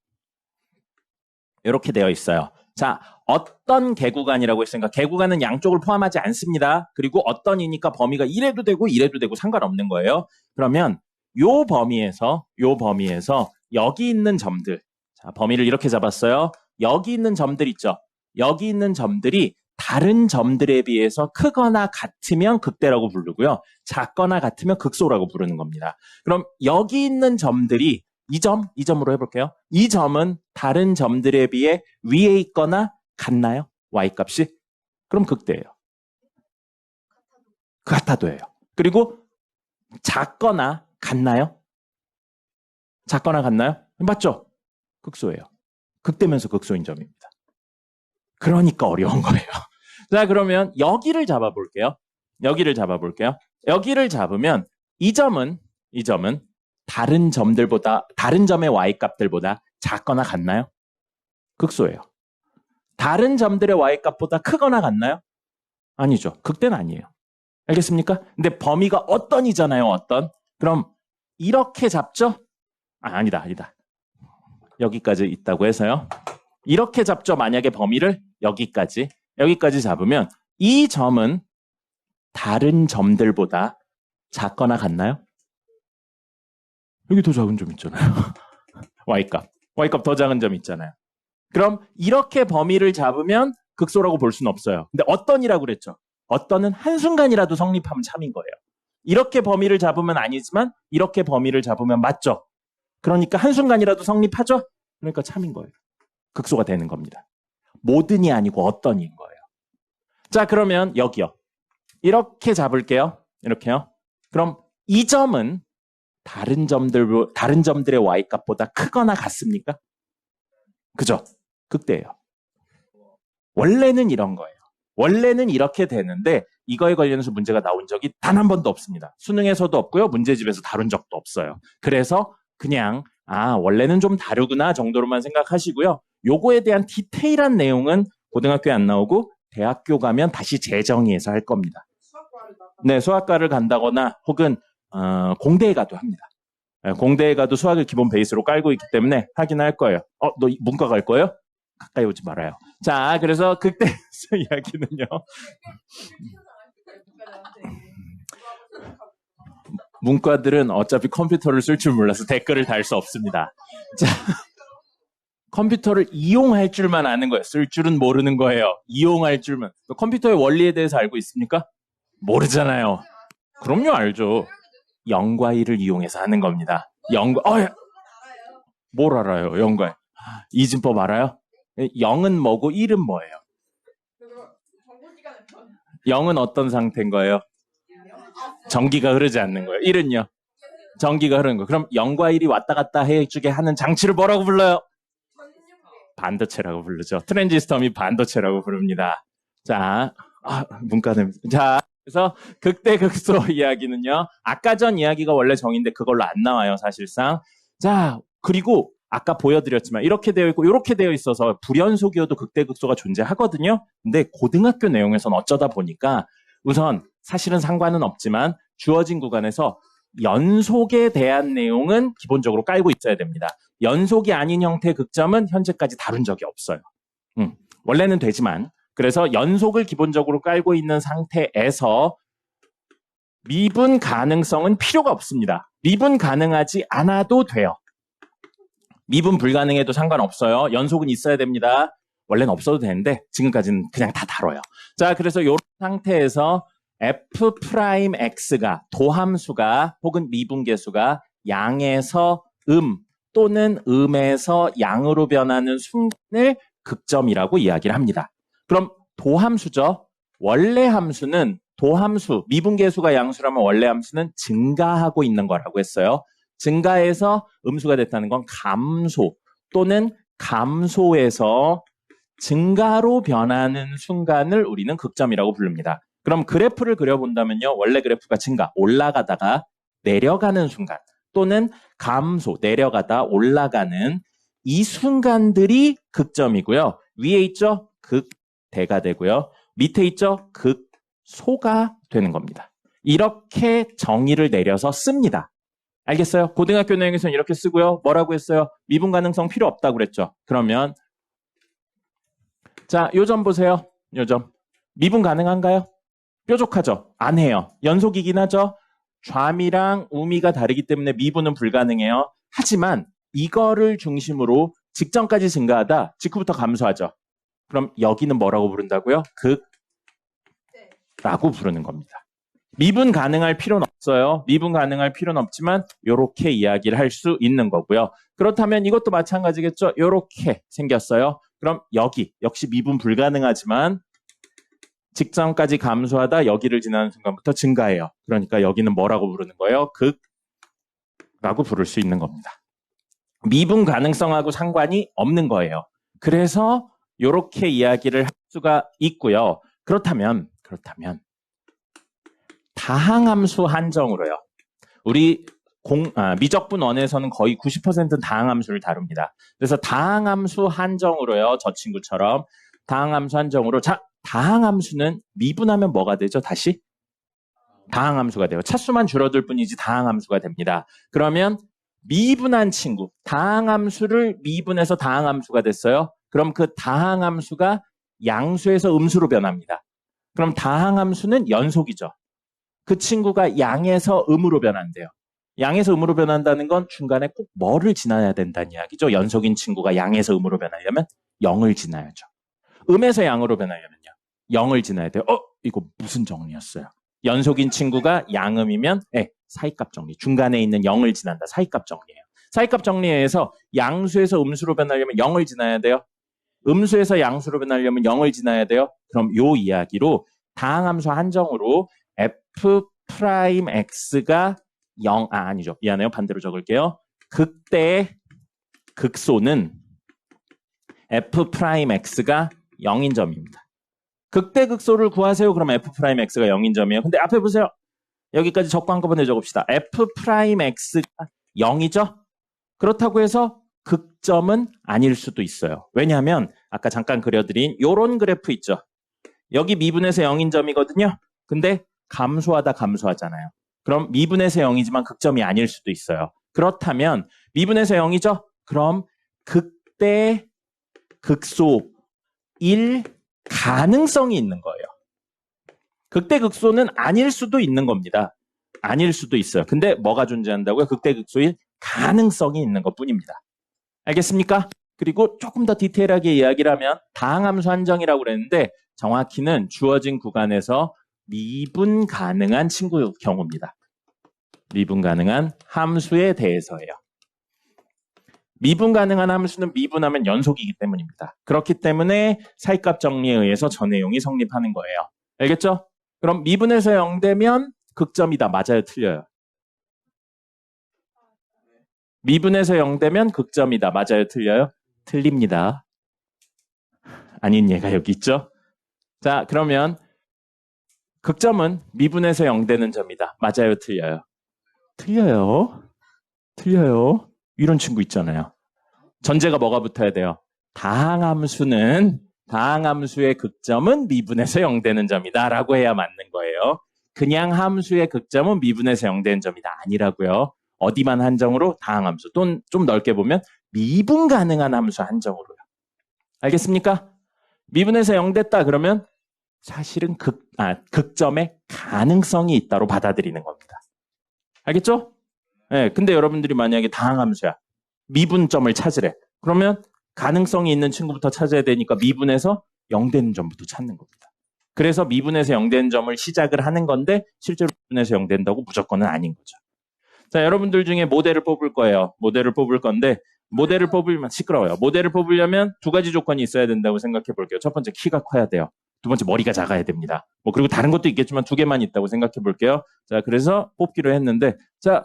이렇게 되어 있어요. 자, 어떤 개구간이라고 했으니까 개구간은 양쪽을 포함하지 않습니다. 그리고 어떤이니까 범위가 이래도 되고 이래도 되고 상관없는 거예요. 그러면 요 범위에서 여기 있는 점들, 자, 범위를 이렇게 잡았어요. 여기 있는 점들 있죠. 여기 있는 점들이 다른 점들에 비해서 크거나 같으면 극대라고 부르고요. 작거나 같으면 극소라고 부르는 겁니다. 그럼 여기 있는 점들이 이 점으로 해볼게요. 이 점은 다른 점들에 비해 위에 있거나 같나요? y값이? 그럼 극대예요. 같아도예요. 그리고 작거나 같나요? 작거나 같나요? 맞죠? 극소예요. 극대면서 극소인 점입니다. 그러니까 어려운 거예요. 자, 그러면 여기를 잡아볼게요. 여기를 잡으면 이 점은 다른 점의 y값들보다 작거나 같나요? 극소예요. 다른 점들의 y값보다 크거나 같나요? 아니죠. 극대는 아니에요. 알겠습니까? 근데 범위가 어떤이잖아요. 어떤. 그럼 이렇게 잡죠? 아니다. 여기까지 있다고 해서요. 이렇게 잡죠. 만약에 범위를 여기까지 잡으면 이 점은 다른 점들보다 작거나 같나요? 여기 더 작은 점 있잖아요. y값 더 작은 점 있잖아요. 그럼 이렇게 범위를 잡으면 극소라고 볼 수는 없어요. 근데 어떤이라고 그랬죠. 어떤은 한순간이라도 성립하면 참인 거예요. 이렇게 범위를 잡으면 아니지만 이렇게 범위를 잡으면 맞죠. 그러니까 한순간이라도 성립하죠. 그러니까 참인 거예요. 극소가 되는 겁니다. 모든이 아니고 어떤인 거예요. 자, 그러면 여기요. 이렇게 잡을게요. 이렇게요. 그럼 이 점은 다른 점들의 y값보다 크거나 같습니까? 그죠? 극대예요. 원래는 이런 거예요. 원래는 이렇게 되는데 이거에 관련해서 문제가 나온 적이 단 한 번도 없습니다. 수능에서도 없고요. 문제집에서 다룬 적도 없어요. 그래서 그냥 원래는 좀 다르구나 정도로만 생각하시고요. 요거에 대한 디테일한 내용은 고등학교에 안 나오고 대학교 가면 다시 재정의해서 할 겁니다. 네, 수학과를 간다거나 혹은 공대에 가도 합니다. 공대에 가도 수학을 기본 베이스로 깔고 있기 때문에 하긴 할 거예요. 너 문과 갈 거예요? 가까이 오지 말아요. 자, 그래서 그때 이야기는요. 문과들은 어차피 컴퓨터를 쓸 줄 몰라서 댓글을 달 수 없습니다. 자, 컴퓨터를 이용할 줄만 아는 거예요. 쓸 줄은 모르는 거예요. 이용할 줄만. 컴퓨터의 원리에 대해서 알고 있습니까? 모르잖아요. 그럼요, 알죠. 0과 1을 이용해서 하는 겁니다. 뭘 알아요? 0과 1. 이진법 알아요? 0은 뭐고 1은 뭐예요? 0은 어떤 상태인 거예요? 전기가 흐르지 않는 거예요. 1은요? 전기가 흐르는 거예요. 그럼 0과 1이 왔다 갔다 해주게 하는 장치를 뭐라고 불러요? 반도체라고 부르죠. 트랜지스터 및 반도체라고 부릅니다. 자, 문과는. 자, 그래서 극대 극소 이야기는요. 아까 전 이야기가 원래 정인데 그걸로 안 나와요, 사실상. 자, 그리고 아까 보여드렸지만 이렇게 되어 있고 이렇게 되어 있어서 불연속이어도 극대 극소가 존재하거든요. 근데 고등학교 내용에서는 어쩌다 보니까 우선 사실은 상관은 없지만 주어진 구간에서 연속에 대한 내용은 기본적으로 깔고 있어야 됩니다. 연속이 아닌 형태의 극점은 현재까지 다룬 적이 없어요. 원래는 되지만 그래서 연속을 기본적으로 깔고 있는 상태에서 미분 가능성은 필요가 없습니다. 미분 가능하지 않아도 돼요. 미분 불가능해도 상관없어요. 연속은 있어야 됩니다. 원래는 없어도 되는데 지금까지는 그냥 다 다뤄요. 자, 그래서 이런 상태에서 f'x가 도함수가 혹은 미분계수가 양에서 또는 음에서 양으로 변하는 순간을 극점이라고 이야기를 합니다. 그럼 도함수죠. 원래 함수는 도함수, 미분계수가 양수라면 원래 함수는 증가하고 있는 거라고 했어요. 증가해서 음수가 됐다는 건 감소 또는 감소해서 증가로 변하는 순간을 우리는 극점이라고 부릅니다. 그럼 그래프를 그려본다면요. 원래 그래프가 증가, 올라가다가 내려가는 순간 또는 감소, 내려가다 올라가는 이 순간들이 극점이고요. 위에 있죠? 극대가 되고요. 밑에 있죠? 극소가 되는 겁니다. 이렇게 정의를 내려서 씁니다. 알겠어요? 고등학교 내용에서는 이렇게 쓰고요. 뭐라고 했어요? 미분 가능성 필요 없다고 그랬죠. 그러면 자, 요 점 보세요. 요 점. 미분 가능한가요? 뾰족하죠? 안 해요. 연속이긴 하죠? 좌미랑 우미가 다르기 때문에 미분은 불가능해요. 하지만 이거를 중심으로 직전까지 증가하다 직후부터 감소하죠. 그럼 여기는 뭐라고 부른다고요? 극라고 부르는 겁니다. 미분 가능할 필요는 없어요. 미분 가능할 필요는 없지만 이렇게 이야기를 할 수 있는 거고요. 그렇다면 이것도 마찬가지겠죠? 이렇게 생겼어요. 그럼 여기 역시 미분 불가능하지만 직전까지 감소하다 여기를 지나는 순간부터 증가해요. 그러니까 여기는 뭐라고 부르는 거예요? 극라고 부를 수 있는 겁니다. 미분 가능성하고 상관이 없는 거예요. 그래서 이렇게 이야기를 할 수가 있고요. 그렇다면 다항함수 한정으로요. 우리 미적분 원에서는 거의 90%는 다항함수를 다룹니다. 그래서 다항함수 한정으로요. 저 친구처럼 다항함수 한정으로. 자, 다항함수는 미분하면 뭐가 되죠? 다시? 다항함수가 돼요. 차수만 줄어들 뿐이지 다항함수가 됩니다. 그러면 미분한 친구, 다항함수를 미분해서 다항함수가 됐어요. 그럼 그 다항함수가 양수에서 음수로 변합니다. 그럼 다항함수는 연속이죠. 그 친구가 양에서 음으로 변한대요. 양에서 음으로 변한다는 건 중간에 꼭 뭐를 지나야 된다는 이야기죠. 연속인 친구가 양에서 음으로 변하려면 0을 지나야죠. 음에서 양으로 변하려면요. 0을 지나야 돼요. 이거 무슨 정리였어요? 연속인 친구가 양음이면 사이값 정리. 중간에 있는 0을 지난다. 사이값 정리예요. 사이값 정리에 의해서 양수에서 음수로 변하려면 0을 지나야 돼요. 음수에서 양수로 변하려면 0을 지나야 돼요. 그럼 요 이야기로 다항함수 한정으로 f'x가 0, 아니죠. 미안해요. 반대로 적을게요. 극대의 극소는 f'x가 0인 점입니다. 극대 극소를 구하세요. 그럼 f'x가 0인 점이에요. 근데 앞에 보세요. 여기까지 적고 한꺼번에 적읍시다. f'x가 0이죠? 그렇다고 해서 극점은 아닐 수도 있어요. 왜냐하면 아까 잠깐 그려드린 요런 그래프 있죠? 여기 미분에서 0인 점이거든요. 근데 감소하잖아요. 그럼 미분에서 0이지만 극점이 아닐 수도 있어요. 그렇다면 미분에서 0이죠? 그럼 극대 극소일 가능성이 있는 거예요. 극대 극소는 아닐 수도 있는 겁니다. 아닐 수도 있어요. 근데 뭐가 존재한다고요? 극대 극소일 가능성이 있는 것뿐입니다. 알겠습니까? 그리고 조금 더 디테일하게 이야기를 하면 다항함수 한정이라고 그랬는데 정확히는 주어진 구간에서 미분 가능한 친구 경우입니다. 미분 가능한 함수에 대해서예요. 미분 가능한 함수는 미분하면 연속이기 때문입니다. 그렇기 때문에 사이값 정리에 의해서 저 내용이 성립하는 거예요. 알겠죠? 그럼 미분에서 0되면 극점이다. 맞아요? 틀려요? 미분에서 0되면 극점이다. 맞아요? 틀려요? 틀립니다. 아닌 얘가 여기 있죠? 자, 그러면 극점은 미분에서 0되는 점이다. 맞아요? 틀려요? 틀려요? 틀려요? 이런 친구 있잖아요. 전제가 뭐가 붙어야 돼요? 다항함수의 극점은 미분에서 0되는 점이다 라고 해야 맞는 거예요. 그냥 함수의 극점은 미분에서 0되는 점이다. 아니라고요. 어디만 한정으로? 다항함수. 또 좀 넓게 보면 미분 가능한 함수 한정으로요. 알겠습니까? 미분에서 0 됐다 그러면 사실은 극점의 가능성이 있다로 받아들이는 겁니다. 알겠죠? 네, 근데 여러분들이 만약에 다항함수야. 미분점을 찾으래. 그러면 가능성이 있는 친구부터 찾아야 되니까 미분에서 0 되는 점부터 찾는 겁니다. 그래서 미분에서 0 되는 점을 시작을 하는 건데 실제로 미분에서 0 된다고 무조건은 아닌 거죠. 자, 여러분들 중에 모델을 뽑을 거예요. 모델을 뽑을 건데 모델을 뽑으면 시끄러워요. 모델을 뽑으려면 두 가지 조건이 있어야 된다고 생각해 볼게요. 첫 번째 키가 커야 돼요. 두 번째 머리가 작아야 됩니다. 그리고 다른 것도 있겠지만 두 개만 있다고 생각해 볼게요. 자, 그래서 뽑기로 했는데 자,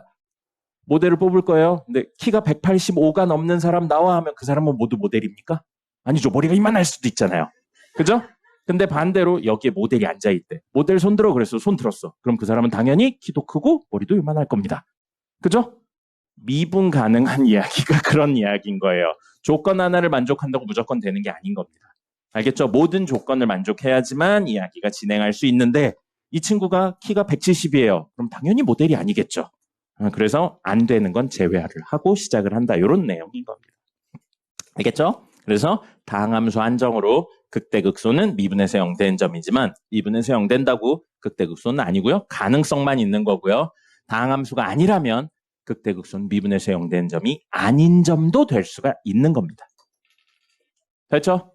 모델을 뽑을 거예요. 근데 키가 185가 넘는 사람 나와 하면 그 사람은 모두 모델입니까? 아니죠. 머리가 이만할 수도 있잖아요. 그죠? 근데 반대로 여기에 모델이 앉아있대. 모델 손들어 그래서 손 들었어. 그럼 그 사람은 당연히 키도 크고 머리도 이만할 겁니다. 그죠? 미분 가능한 이야기가 그런 이야기인 거예요. 조건 하나를 만족한다고 무조건 되는 게 아닌 겁니다. 알겠죠? 모든 조건을 만족해야지만 이야기가 진행할 수 있는데 이 친구가 키가 170이에요. 그럼 당연히 모델이 아니겠죠. 그래서 안 되는 건 제외를 하고 시작을 한다. 이런 내용인 겁니다. 알겠죠? 그래서 다항함수 한정으로 극대극소는 미분에서 0되는 점이지만 미분에서 0된다고 극대극소는 아니고요. 가능성만 있는 거고요. 다항함수가 아니라면 극대극소는 미분에서 0되는 점이 아닌 점도 될 수가 있는 겁니다. 됐죠?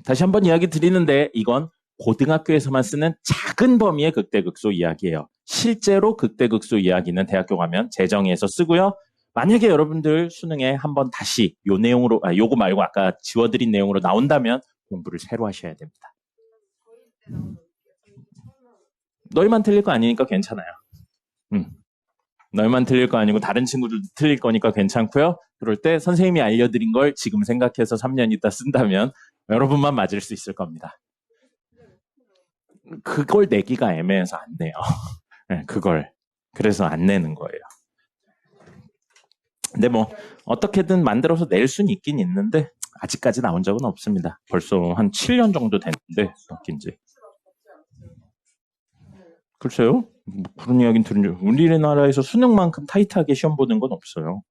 다시 한번 이야기 드리는데 이건 고등학교에서만 쓰는 작은 범위의 극대극소 이야기예요. 실제로 극대극소 이야기는 대학교 가면 재정의에서 쓰고요. 만약에 여러분들 수능에 한번 다시 요 내용으로, 요거 말고 아까 지워드린 내용으로 나온다면 공부를 새로 하셔야 됩니다. 너희만 틀릴 거 아니니까 괜찮아요. 너희만 틀릴 거 아니고 다른 친구들도 틀릴 거니까 괜찮고요. 그럴 때 선생님이 알려드린 걸 지금 생각해서 3년 있다 쓴다면 여러분만 맞을 수 있을 겁니다. 그걸 내기가 애매해서 안 내요. 네, 그걸. 그래서 안 내는 거예요. 근데 뭐 어떻게든 만들어서 낼 수는 있긴 있는데 아직까지 나온 적은 없습니다. 벌써 한 7년 정도 됐는데 바뀐 지. 글쎄요. 뭐 그런 이야기는 들은 적. 우리나라에서 수능만큼 타이트하게 시험 보는 건 없어요.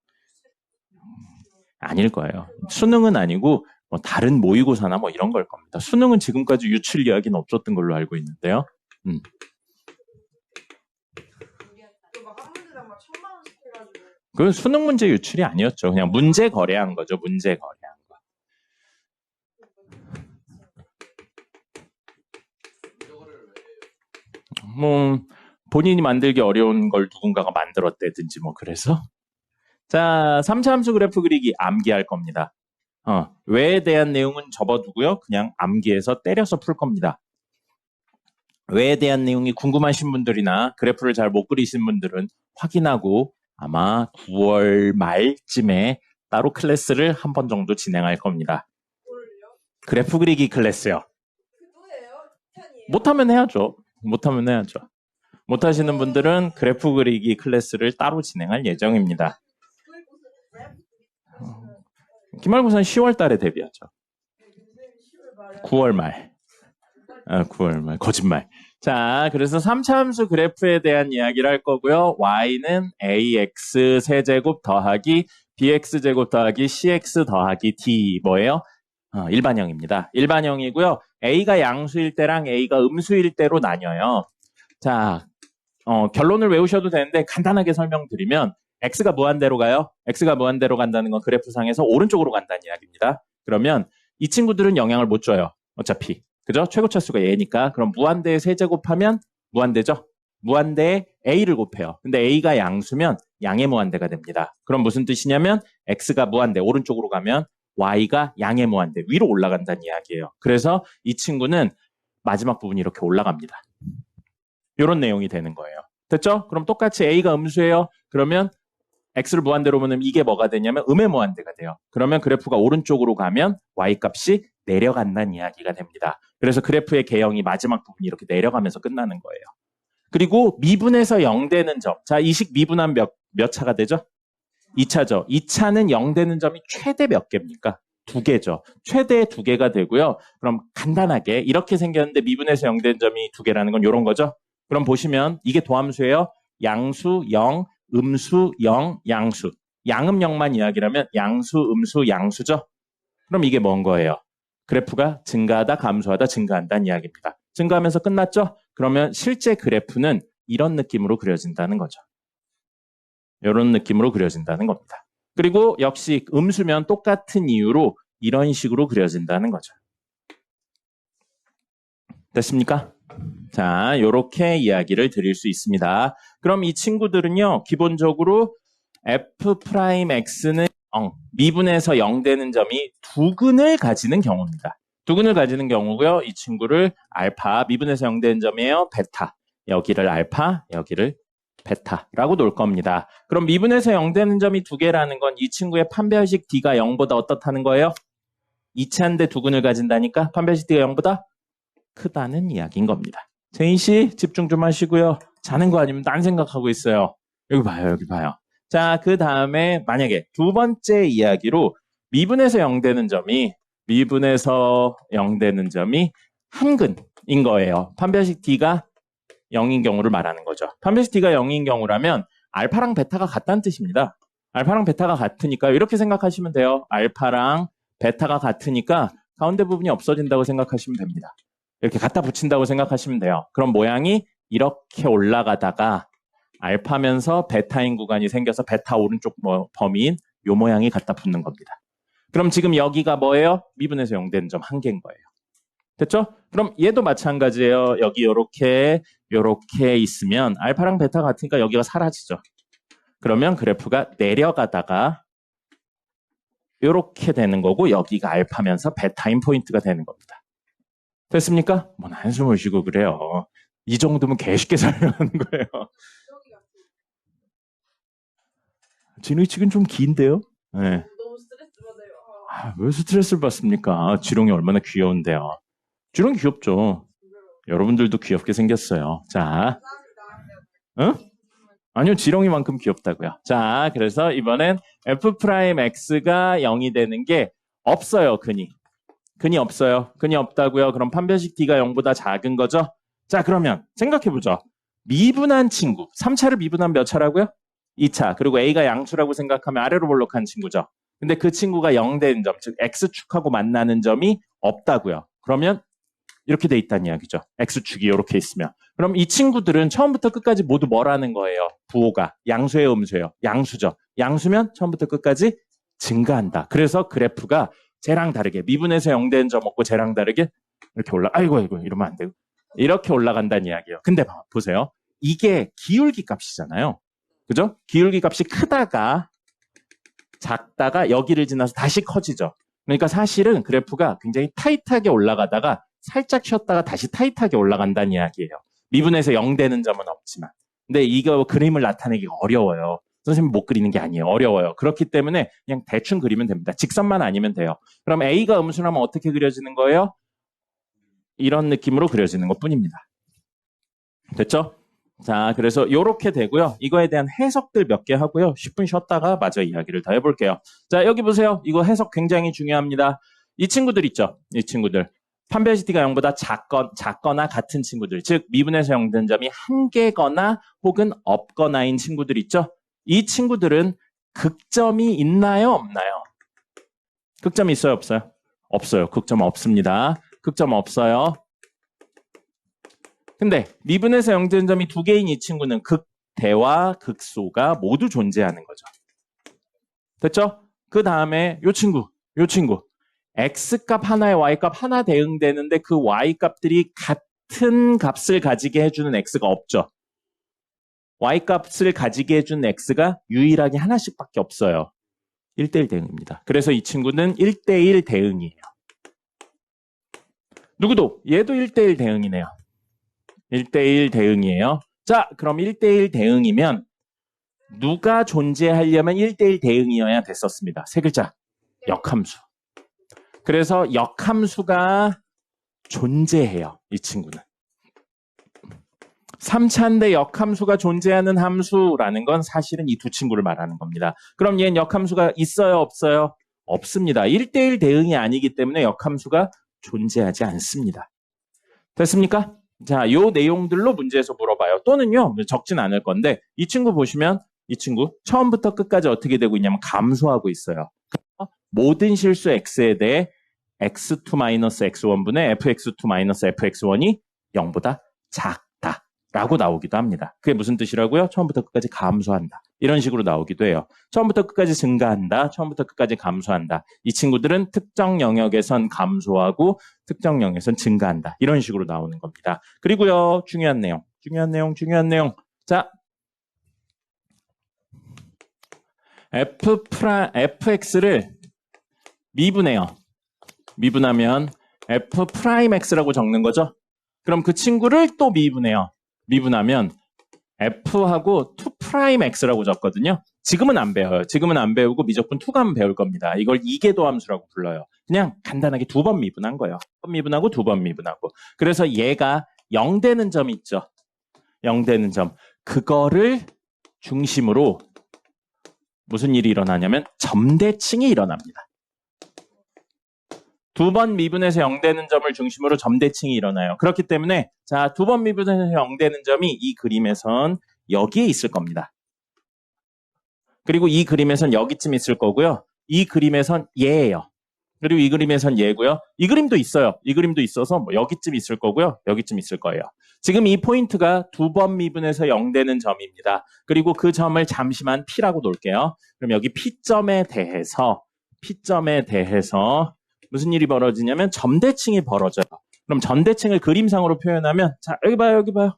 아닐 거예요. 수능은 아니고 뭐 다른 모의고사나 뭐 이런 걸 겁니다. 수능은 지금까지 유출 이야기는 없었던 걸로 알고 있는데요. 그 수능 문제 유출이 아니었죠. 그냥 문제 거래한 거죠. 문제 거래한 거. 뭐 본인이 만들기 어려운 걸 누군가가 만들었다든지 뭐 그래서. 자, 3차 함수 그래프 그리기 암기할 겁니다. 왜에 대한 내용은 접어두고요. 그냥 암기해서 때려서 풀 겁니다. 왜에 대한 내용이 궁금하신 분들이나 그래프를 잘 못 그리신 분들은 확인하고 아마 9월 말쯤에 따로 클래스를 한 번 정도 진행할 겁니다. 그래프 그리기 클래스요. 못하면 해야죠. 못하면 해야죠. 못하시는 분들은 그래프 그리기 클래스를 따로 진행할 예정입니다. 기말고사는 10월 달에 데뷔하죠. 9월 말. 9월 말. 거짓말. 자, 그래서 3차 함수 그래프에 대한 이야기를 할 거고요. y는 ax 세제곱 더하기 bx제곱 더하기 cx 더하기 d 뭐예요? 일반형입니다. 일반형이고요. a가 양수일 때랑 a가 음수일 때로 나뉘어요. 자, 결론을 외우셔도 되는데 간단하게 설명드리면 x가 무한대로 가요. x가 무한대로 간다는 건 그래프상에서 오른쪽으로 간다는 이야기입니다. 그러면 이 친구들은 영향을 못 줘요. 어차피. 그죠? 최고차수가 얘니까. 그럼 무한대에 세제곱하면 무한대죠? 무한대에 a를 곱해요. 근데 a가 양수면 양의 무한대가 됩니다. 그럼 무슨 뜻이냐면 x가 무한대 오른쪽으로 가면 y가 양의 무한대 위로 올라간다는 이야기예요. 그래서 이 친구는 마지막 부분이 이렇게 올라갑니다. 이런 내용이 되는 거예요. 됐죠? 그럼 똑같이 a가 음수예요. 그러면 x를 무한대로 보면 이게 뭐가 되냐면 음의 무한대가 돼요. 그러면 그래프가 오른쪽으로 가면 y 값이 내려간다는 이야기가 됩니다. 그래서 그래프의 개형이 마지막 부분이 이렇게 내려가면서 끝나는 거예요. 그리고 미분에서 0 되는 점. 자, 이 식 미분하면 몇 차가 되죠? 2차죠. 2차는 0 되는 점이 최대 몇 개입니까? 2개죠. 최대 2개가 되고요. 그럼 간단하게 이렇게 생겼는데 미분에서 0 되는 점이 2개라는 건 이런 거죠. 그럼 보시면 이게 도함수예요. 양수 0, 음수 0, 양수. 양음 0만 이야기라면 양수, 음수, 양수죠. 그럼 이게 뭔 거예요? 그래프가 증가하다, 감소하다, 증가한다는 이야기입니다. 증가하면서 끝났죠? 그러면 실제 그래프는 이런 느낌으로 그려진다는 거죠. 이런 느낌으로 그려진다는 겁니다. 그리고 역시 음수면 똑같은 이유로 이런 식으로 그려진다는 거죠. 됐습니까? 자, 이렇게 이야기를 드릴 수 있습니다. 그럼 이 친구들은요, 기본적으로 f'x는 미분에서 0 되는 점이 두근을 가지는 경우입니다. 두근을 가지는 경우고요. 이 친구를 알파, 미분에서 0 되는 점이에요. 베타, 여기를 알파, 여기를 베타라고 놓을 겁니다. 그럼 미분에서 0 되는 점이 2개라는 건 이 친구의 판별식 d가 0보다 어떻다는 거예요? 이차인데 두근을 가진다니까 판별식 d가 0보다 크다는 이야기인 겁니다. 제인 씨 집중 좀 하시고요. 자는 거 아니면 딴 생각하고 있어요. 여기 봐요, 여기 봐요. 자, 그 다음에 만약에 두 번째 이야기로 미분에서 0 되는 점이 한근인 거예요. 판별식 d가 0인 경우를 말하는 거죠. 판별식 d가 0인 경우라면 알파랑 베타가 같다는 뜻입니다. 알파랑 베타가 같으니까 이렇게 생각하시면 돼요. 알파랑 베타가 같으니까 가운데 부분이 없어진다고 생각하시면 됩니다. 이렇게 갖다 붙인다고 생각하시면 돼요. 그럼 모양이 이렇게 올라가다가 알파면서 베타인 구간이 생겨서 베타 오른쪽 범위인 요 모양이 갖다 붙는 겁니다. 그럼 지금 여기가 뭐예요? 미분에서 0 되는 점 한 개인 거예요. 됐죠? 그럼 얘도 마찬가지예요. 여기 요렇게 있으면 알파랑 베타가 같으니까 여기가 사라지죠. 그러면 그래프가 내려가다가 요렇게 되는 거고 여기가 알파면서 베타인 포인트가 되는 겁니다. 됐습니까? 뭐 한숨을 쉬고 그래요. 이 정도면 개쉽게 설명하는 거예요. 진의칙은 좀 긴데요? 네. 너무 스트레스 받아요. 왜 스트레스를 받습니까? 지렁이 얼마나 귀여운데요. 지렁이 귀엽죠? 여러분들도 귀엽게 생겼어요. 자, 응? 아니요, 지렁이만큼 귀엽다고요. 자, 그래서 이번엔 F'X가 0이 되는 게 없어요, 근이. 근이 없어요. 근이 없다고요. 그럼 판별식 D가 0보다 작은 거죠? 자, 그러면 생각해보죠. 미분한 친구. 3차를 미분한 몇 차라고요? 2차. 그리고 A가 양수라고 생각하면 아래로 볼록한 친구죠. 근데 그 친구가 0 되는 점, 즉 X축하고 만나는 점이 없다고요. 그러면 이렇게 돼 있다는 이야기죠. X축이 이렇게 있으면. 그럼 이 친구들은 처음부터 끝까지 모두 뭐라는 거예요? 부호가. 양수예요, 음수예요? 양수죠. 양수면 처음부터 끝까지 증가한다. 그래서 그래프가 쟤랑 다르게 미분에서 0 되는 점 없고 쟤랑 다르게 이렇게 아이고 이러면 안 되고 이렇게 올라간다는 이야기예요. 근데 보세요. 이게 기울기 값이잖아요. 그죠? 기울기 값이 크다가 작다가 여기를 지나서 다시 커지죠. 그러니까 사실은 그래프가 굉장히 타이트하게 올라가다가 살짝 쉬었다가 다시 타이트하게 올라간다는 이야기예요. 미분에서 0 되는 점은 없지만. 근데 이거 그림을 나타내기가 어려워요. 선생님 못 그리는 게 아니에요. 어려워요. 그렇기 때문에 그냥 대충 그리면 됩니다. 직선만 아니면 돼요. 그럼 A가 음수라면 어떻게 그려지는 거예요? 이런 느낌으로 그려지는 것뿐입니다. 됐죠? 자, 그래서 이렇게 되고요. 이거에 대한 해석들 몇 개 하고요. 10분 쉬었다가 마저 이야기를 더 해볼게요. 자, 여기 보세요. 이거 해석 굉장히 중요합니다. 이 친구들 있죠? 이 친구들. 판별식 D가 0보다 작거나 같은 친구들. 즉, 미분에서 0 되는 점이 한 개거나 혹은 없거나인 친구들 있죠? 이 친구들은 극점이 있나요? 없나요? 극점이 있어요? 없어요? 없어요. 극점 없습니다. 극점 없어요. 근데 미분에서 0 되는 점이 두 개인 이 친구는 극대와 극소가 모두 존재하는 거죠. 됐죠? 그 다음에 요 친구. X값 하나에 Y값 하나 대응되는데 그 Y값들이 같은 값을 가지게 해주는 X가 없죠. Y값을 가지게 해주는 X가 유일하게 하나씩밖에 없어요. 1대1 대응입니다. 그래서 이 친구는 1대1 대응이에요. 누구도? 얘도 1대1 대응이네요. 1대1 대응이에요. 자, 그럼 1대1 대응이면 누가 존재하려면 1대1 대응이어야 됐었습니다. 세 글자. 역함수. 그래서 역함수가 존재해요. 이 친구는. 3차인데 역함수가 존재하는 함수라는 건 사실은 이 두 친구를 말하는 겁니다. 그럼 얘는 역함수가 있어요? 없어요? 없습니다. 1대1 대응이 아니기 때문에 역함수가 존재하지 않습니다. 됐습니까? 자, 요 내용들로 문제에서 물어봐요. 또는요, 적진 않을 건데 이 친구 보시면 이 친구 처음부터 끝까지 어떻게 되고 있냐면 감소하고 있어요. 모든 실수 x에 대해 x2-x1분의 fx2-fx1이 0보다 작다라고 나오기도 합니다. 그게 무슨 뜻이라고요? 처음부터 끝까지 감소한다. 이런 식으로 나오기도 해요. 처음부터 끝까지 증가한다. 처음부터 끝까지 감소한다. 이 친구들은 특정 영역에선 감소하고 특정 영역에선 증가한다. 이런 식으로 나오는 겁니다. 그리고요, 중요한 내용. 자, fx를 미분해요. 미분하면 f'x라고 적는 거죠. 그럼 그 친구를 또 미분해요. 미분하면 f하고 2'x라고 적거든요. 지금은 안 배워요. 지금은 안 배우고 미적분 2 가면 배울 겁니다. 이걸 이계도 함수라고 불러요. 그냥 간단하게 2번 미분한 거예요. 1번 미분하고 2번 미분하고. 그래서 얘가 0 되는 점이 있죠. 0 되는 점. 그거를 중심으로 무슨 일이 일어나냐면 점대칭이 일어납니다. 2번 미분에서 0 되는 점을 중심으로 점대칭이 일어나요. 그렇기 때문에 자, 2번 미분에서 0 되는 점이 이 그림에선 여기에 있을 겁니다. 그리고 이 그림에선 여기쯤 있을 거고요. 이 그림에선 얘예요. 그리고 이 그림에선 얘고요. 이 그림도 있어요. 이 그림도 있어서 뭐 여기쯤 있을 거고요. 여기쯤 있을 거예요. 지금 이 포인트가 2번 미분에서 0 되는 점입니다. 그리고 그 점을 잠시만 P라고 놓을게요. 그럼 여기 P점에 대해서 무슨 일이 벌어지냐면 점대칭이 벌어져요. 그럼 점대칭을 그림상으로 표현하면 자, 여기 봐요. 여기 봐요.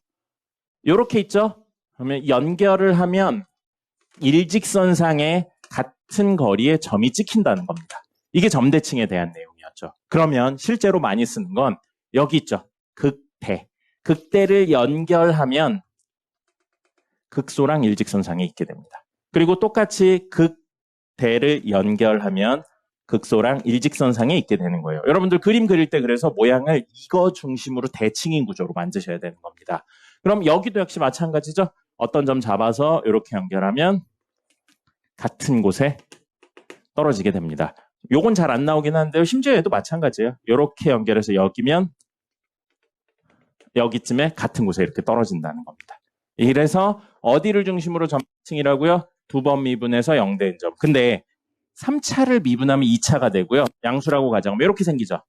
요렇게 있죠? 그러면 연결을 하면 일직선상에 같은 거리에 점이 찍힌다는 겁니다. 이게 점대칭에 대한 내용이었죠. 그러면 실제로 많이 쓰는 건 여기 있죠. 극대. 극대를 연결하면 극소랑 일직선상에 있게 됩니다. 그리고 똑같이 극대를 연결하면 극소랑 일직선상에 있게 되는 거예요. 여러분들 그림 그릴 때 그래서 모양을 이거 중심으로 대칭인 구조로 만드셔야 되는 겁니다. 그럼 여기도 역시 마찬가지죠. 어떤 점 잡아서 이렇게 연결하면 같은 곳에 떨어지게 됩니다. 요건 잘 안 나오긴 하는데요. 심지어 얘도 마찬가지예요. 이렇게 연결해서 여기면 여기쯤에 같은 곳에 이렇게 떨어진다는 겁니다. 이래서 어디를 중심으로 점층이라고요? 2번 미분에서 0 된 점. 근데 3차를 미분하면 2차가 되고요. 양수라고 가정하면 이렇게 생기죠.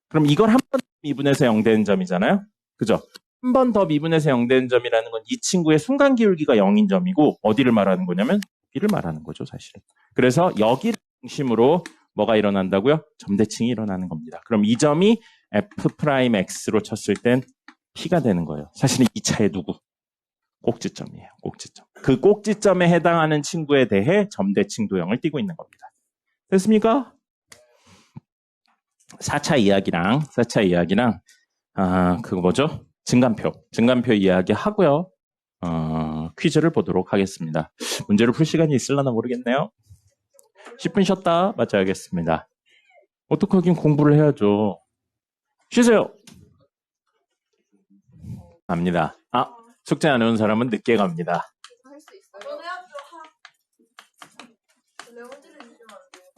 그럼 이걸 한 번 미분해서 0 되는 점이잖아요. 그죠? 한 번 더 미분해서 0 되는 점이라는 건 이 친구의 순간 기울기가 0인 점이고 어디를 말하는 거냐면 여기를 말하는 거죠, 사실은. 그래서 여기를 중심으로 뭐가 일어난다고요? 점대칭이 일어나는 겁니다. 그럼 이 점이 F'X로 쳤을 땐 P가 되는 거예요. 사실은 2차의 누구? 꼭지점이에요. 꼭지점. 그 꼭지점에 해당하는 친구에 대해 점대칭 도형을 띠고 있는 겁니다. 됐습니까? 4차 이야기랑 그거 뭐죠? 증간표 이야기 하고요. 퀴즈를 보도록 하겠습니다. 문제를 풀 시간이 있을려나 모르겠네요. 10분 쉬었다 마쳐야겠습니다. 어떡하긴 공부를 해야죠. 쉬세요. 갑니다. 숙제 안 해온 사람은 늦게 갑니다. 할 수 있어요? 저는 해야죠. 근데 혼자를 주시면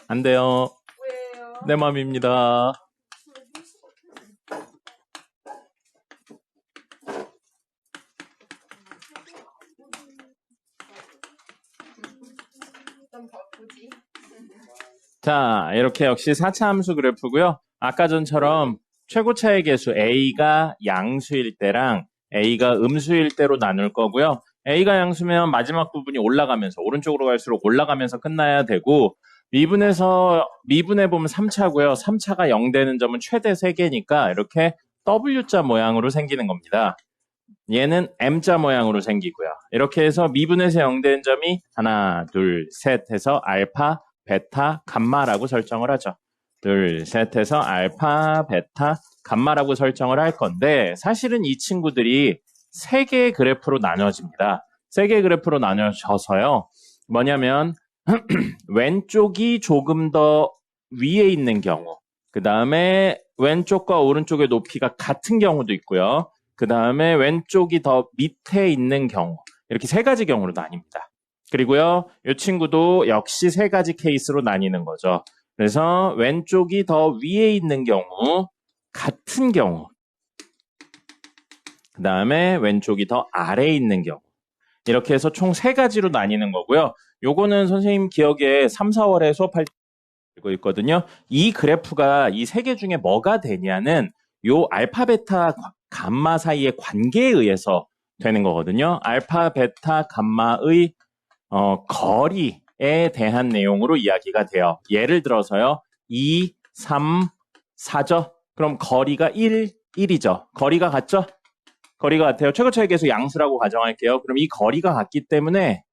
안 안 돼요. 돼요. 왜요? 내 맘입니다. 좀 바쁘지? 자, 이렇게 역시 4차 함수 그래프고요. 아까 전처럼 최고차의 개수 A가 양수일 때랑 A가 음수일 때로 나눌 거고요. A가 양수면 마지막 부분이 올라가면서 오른쪽으로 갈수록 올라가면서 끝나야 되고 미분해 보면 3차고요. 3차가 0 되는 점은 최대 3개니까 이렇게 W자 모양으로 생기는 겁니다. 얘는 M자 모양으로 생기고요. 이렇게 해서 미분해서 0 되는 점이 하나, 둘, 셋 해서 알파, 베타, 감마라고 설정을 하죠. 둘, 셋 해서 알파, 베타, 감마라고 설정을 할 건데 사실은 이 친구들이 3개의 그래프로 나눠집니다. 3개의 그래프로 나눠져서요. 뭐냐면 왼쪽이 조금 더 위에 있는 경우, 그 다음에 왼쪽과 오른쪽의 높이가 같은 경우도 있고요. 그 다음에 왼쪽이 더 밑에 있는 경우, 이렇게 3가지 경우로 나뉩니다. 그리고요, 이 친구도 역시 3가지 케이스로 나뉘는 거죠. 그래서 왼쪽이 더 위에 있는 경우, 같은 경우, 그 다음에 왼쪽이 더 아래에 있는 경우, 이렇게 해서 총 3가지로 나뉘는 거고요. 요거는 선생님 기억에 3, 4월에 수업할 때 알고 있거든요. 이 그래프가 이 3개 중에 뭐가 되냐는 요 알파, 베타, 감마 사이의 관계에 의해서 되는 거거든요. 알파, 베타, 감마의 거리에 대한 내용으로 이야기가 돼요. 예를 들어서요. 2, 3, 4죠? 그럼 거리가 1이죠. 거리가 같죠? 거리가 같아요. 최고차의 개수 양수라고 가정할게요. 그럼 이 거리가 같기 때문에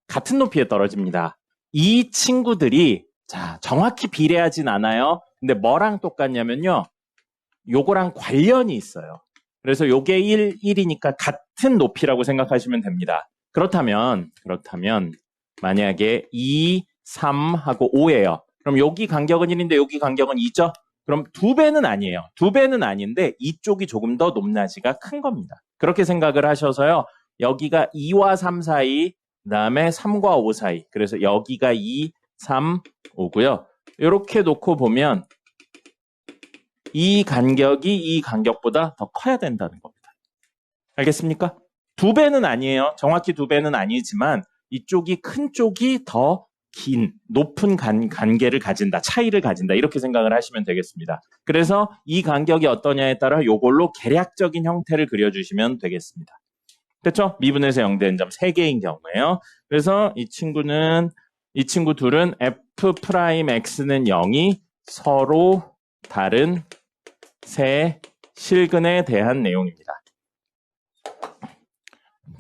같은 높이에 떨어집니다. 이 친구들이 자 정확히 비례하진 않아요. 근데 뭐랑 똑같냐면요. 요거랑 관련이 있어요. 그래서 요게 1이니까 같은 높이라고 생각하시면 됩니다. 그렇다면 만약에 2, 3하고 5예요. 그럼 여기 간격은 1인데 여기 간격은 2죠? 그럼 2배는 아니에요. 2배는 아닌데 이쪽이 조금 더 높낮이가 큰 겁니다. 그렇게 생각을 하셔서요. 여기가 2와 3 사이, 그 다음에 3과 5 사이. 그래서 여기가 2, 3, 5고요. 이렇게 놓고 보면 이 간격이 이 간격보다 더 커야 된다는 겁니다. 알겠습니까? 2배는 아니에요. 정확히 2배는 아니지만 이쪽이 큰 쪽이 더 높은 관계를 가진다, 차이를 가진다 이렇게 생각을 하시면 되겠습니다. 그래서 이 간격이 어떠냐에 따라 이걸로 계략적인 형태를 그려주시면 되겠습니다. 그렇죠? 미분에서 0되는 점 3개인 경우에요. 그래서 이 친구 둘은 f'x는 0이 서로 다른 세 실근에 대한 내용입니다.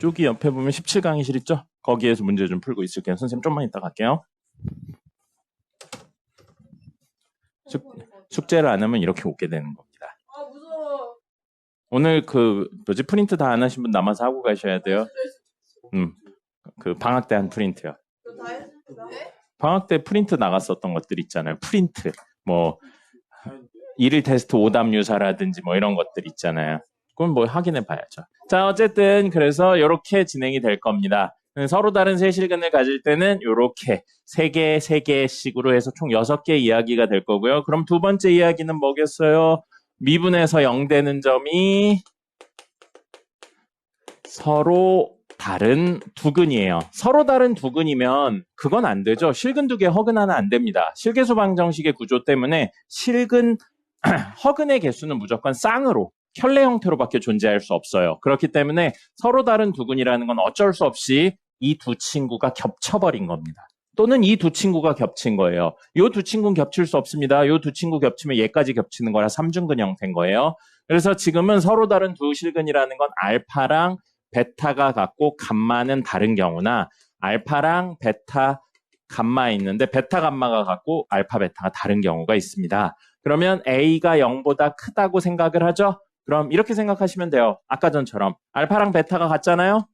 저기 옆에 보면 17강의실 있죠? 거기에서 문제 좀 풀고 있을게요. 선생님 좀만 이따 갈게요. 숙제를 안 하면 이렇게 오게 되는 겁니다. 아 무서워. 오늘 프린트 다 안 하신 분 남아서 하고 가셔야 돼요. 그 방학 때 한 프린트요. 다 했습니다. 네? 방학 때 프린트 나갔었던 것들 있잖아요. 프린트. 뭐 일일 테스트 오답 유사라든지 뭐 이런 것들 있잖아요. 그건 뭐 확인해 봐야죠. 자, 어쨌든 그래서 이렇게 진행이 될 겁니다. 서로 다른 세 실근을 가질 때는 이렇게 3개씩으로 해서 총 6개 이야기가 될 거고요. 그럼 두 번째 이야기는 뭐겠어요? 미분에서 0 되는 점이 서로 다른 두근이에요. 서로 다른 두근이면 그건 안 되죠. 실근 2개, 허근 하나 안 됩니다. 실계수 방정식의 구조 때문에 허근의 개수는 무조건 쌍으로 켤레 형태로밖에 존재할 수 없어요. 그렇기 때문에 서로 다른 두근이라는 건 어쩔 수 없이 이 두 친구가 겹쳐버린 겁니다. 또는 이 두 친구가 겹친 거예요. 이 두 친구는 겹칠 수 없습니다. 이 두 친구 겹치면 얘까지 겹치는 거라 삼중근 형태인 거예요. 그래서 지금은 서로 다른 두 실근이라는 건 알파랑 베타가 같고 감마는 다른 경우나 알파랑 베타 감마 있는데 베타 감마가 같고 알파 베타가 다른 경우가 있습니다. 그러면 A가 0보다 크다고 생각을 하죠? 그럼 이렇게 생각하시면 돼요. 아까 전처럼 알파랑 베타가 같잖아요?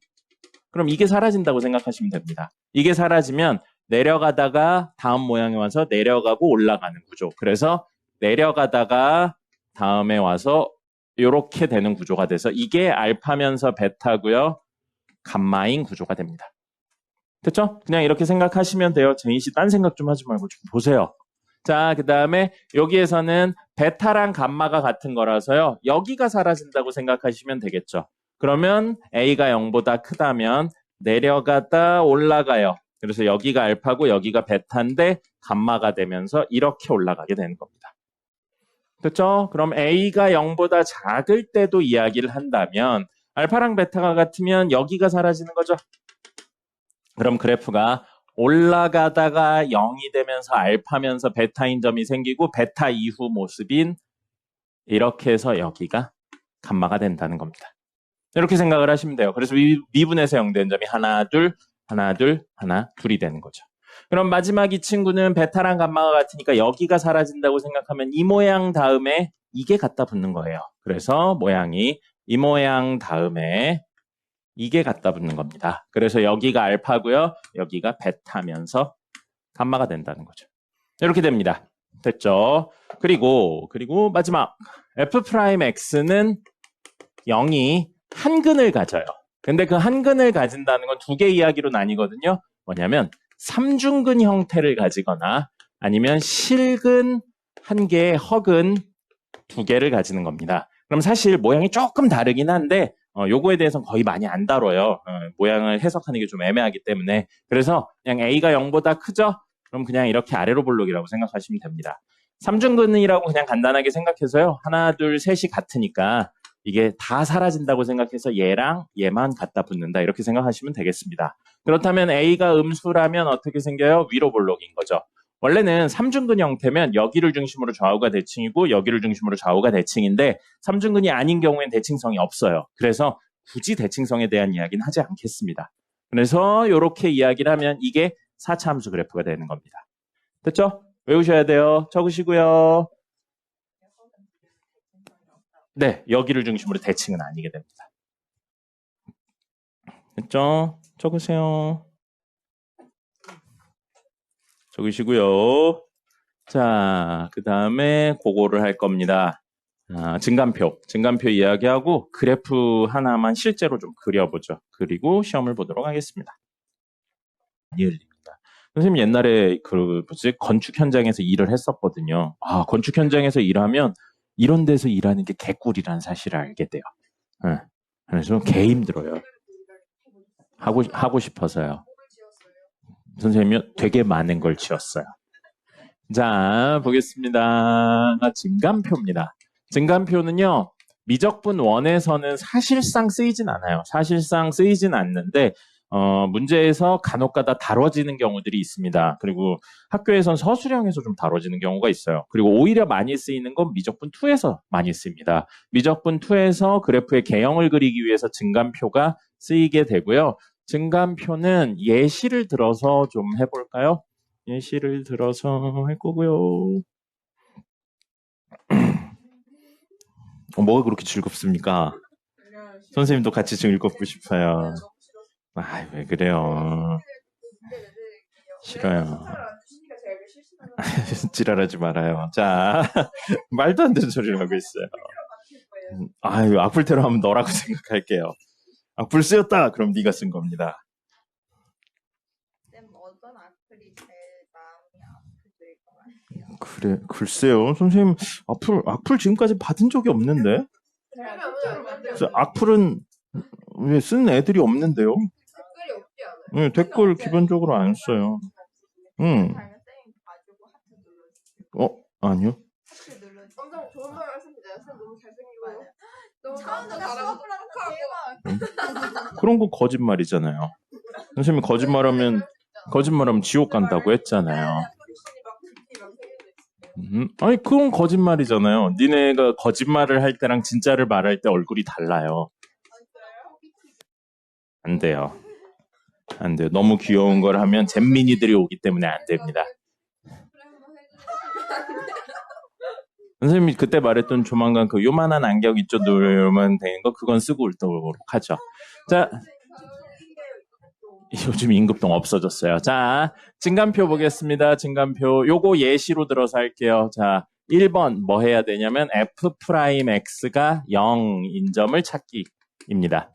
그럼 이게 사라진다고 생각하시면 됩니다. 이게 사라지면 내려가다가 다음 모양에 와서 내려가고 올라가는 구조. 그래서 내려가다가 다음에 와서 이렇게 되는 구조가 돼서 이게 알파면서 베타고요. 감마인 구조가 됩니다. 됐죠? 그냥 이렇게 생각하시면 돼요. 제인 씨 딴 생각 좀 하지 말고 좀 보세요. 자, 그 다음에 여기에서는 베타랑 감마가 같은 거라서요. 여기가 사라진다고 생각하시면 되겠죠. 그러면 A가 0보다 크다면 내려가다 올라가요. 그래서 여기가 알파고 여기가 베타인데 감마가 되면서 이렇게 올라가게 되는 겁니다. 그렇죠? 그럼 A가 0보다 작을 때도 이야기를 한다면 알파랑 베타가 같으면 여기가 사라지는 거죠. 그럼 그래프가 올라가다가 0이 되면서 알파면서 베타인 점이 생기고 베타 이후 모습인 이렇게 해서 여기가 감마가 된다는 겁니다. 이렇게 생각을 하시면 돼요. 그래서 미분에서 0 되는 점이 하나, 둘, 하나, 둘, 하나, 둘이 되는 거죠. 그럼 마지막 이 친구는 베타랑 감마가 같으니까 여기가 사라진다고 생각하면 이 모양 다음에 이게 갖다 붙는 거예요. 그래서 모양이 이 모양 다음에 이게 갖다 붙는 겁니다. 그래서 여기가 알파고요. 여기가 베타면서 감마가 된다는 거죠. 이렇게 됩니다. 됐죠? 그리고 마지막 f'x는 0이 한 근을 가져요. 근데 그 한 근을 가진다는 건 두 개 이야기로 나뉘거든요. 뭐냐면 삼중근 형태를 가지거나 아니면 실근 한 개에 허근 두 개를 가지는 겁니다. 그럼 사실 모양이 조금 다르긴 한데 요거에 대해서는 거의 많이 안 다뤄요. 모양을 해석하는 게 좀 애매하기 때문에. 그래서 그냥 A가 0보다 크죠? 그럼 그냥 이렇게 아래로 볼록이라고 생각하시면 됩니다. 삼중근이라고 그냥 간단하게 생각해서요. 하나, 둘, 셋이 같으니까 이게 다 사라진다고 생각해서 얘랑 얘만 갖다 붙는다. 이렇게 생각하시면 되겠습니다. 그렇다면 A가 음수라면 어떻게 생겨요? 위로 볼록인 거죠. 원래는 삼중근 형태면 여기를 중심으로 좌우가 대칭이고 여기를 중심으로 좌우가 대칭인데 삼중근이 아닌 경우엔 대칭성이 없어요. 그래서 굳이 대칭성에 대한 이야기는 하지 않겠습니다. 그래서 이렇게 이야기를 하면 이게 4차 함수 그래프가 되는 겁니다. 됐죠? 외우셔야 돼요. 적으시고요. 네, 여기를 중심으로 대칭은 아니게 됩니다. 됐죠? 적으세요. 적으시고요. 자, 그 다음에 그거를 할 겁니다. 증간표 이야기하고 그래프 하나만 실제로 좀 그려보죠. 그리고 시험을 보도록 하겠습니다. 많이 흘립니다. 선생님 옛날에 건축 현장에서 일을 했었거든요. 건축 현장에서 일하면 이런 데서 일하는 게 개꿀이라는 사실을 알게 돼요. 네. 그래서 개 힘들어요. 하고 싶어서요. 선생님이 되게 많은 걸 지었어요. 자, 보겠습니다. 증간표입니다. 증간표는요, 미적분 원에서는 사실상 쓰이진 않아요. 사실상 쓰이진 않는데, 문제에서 간혹가다 다뤄지는 경우들이 있습니다. 그리고 학교에선 서술형에서 좀 다뤄지는 경우가 있어요. 그리고 오히려 많이 쓰이는 건 미적분 2에서 많이 씁니다. 미적분 2에서 그래프의 개형을 그리기 위해서 증간표가 쓰이게 되고요. 증간표는 예시를 들어서 좀 해볼까요? 예시를 들어서 할 거고요. 뭐가 그렇게 즐겁습니까? 선생님도 같이 좀 읽고 싶어요. 아, 왜 그래요? 싫어요. 지랄하지 말아요. 자, 말도 안 되는 소리를 하고 있어요. 아유, 악플테러 하면 너라고 생각할게요. 악플 쓰였다. 그럼 네가 쓴 겁니다. 어떤 악플이 제일 마음이 아프실 것 같아요? 그래, 글쎄요. 선생님, 악플 지금까지 받은 적이 없는데? 악플은 왜 쓰는 애들이 없는데요? 댓글이 없지 않아요? 네, 댓글 기본적으로 안 써요. 응. 아니요. 엄청 좋은 말 하십니다. 쌤 너무 잘생기고 너무 처음부터 잘하고 수업을 그런 거 거짓말이잖아요. 선생님이 거짓말하면 지옥 간다고 했잖아요. 아니, 그건 거짓말이잖아요. 니네가 거짓말을 할 때랑 진짜를 말할 때 얼굴이 달라요. 안 돼요. 안 돼요. 너무 귀여운 걸 하면 잼민이들이 오기 때문에 안 됩니다. 선생님이 그때 말했던 조만간 그 요만한 안경 있죠? 누르면 되는 거 그건 쓰고 울도록 하죠. 자, 요즘 임급동 없어졌어요. 자, 증간표 보겠습니다. 증간표 요거 예시로 들어서 할게요. 자, 1번 뭐 해야 되냐면 F'X가 0인 점을 찾기입니다.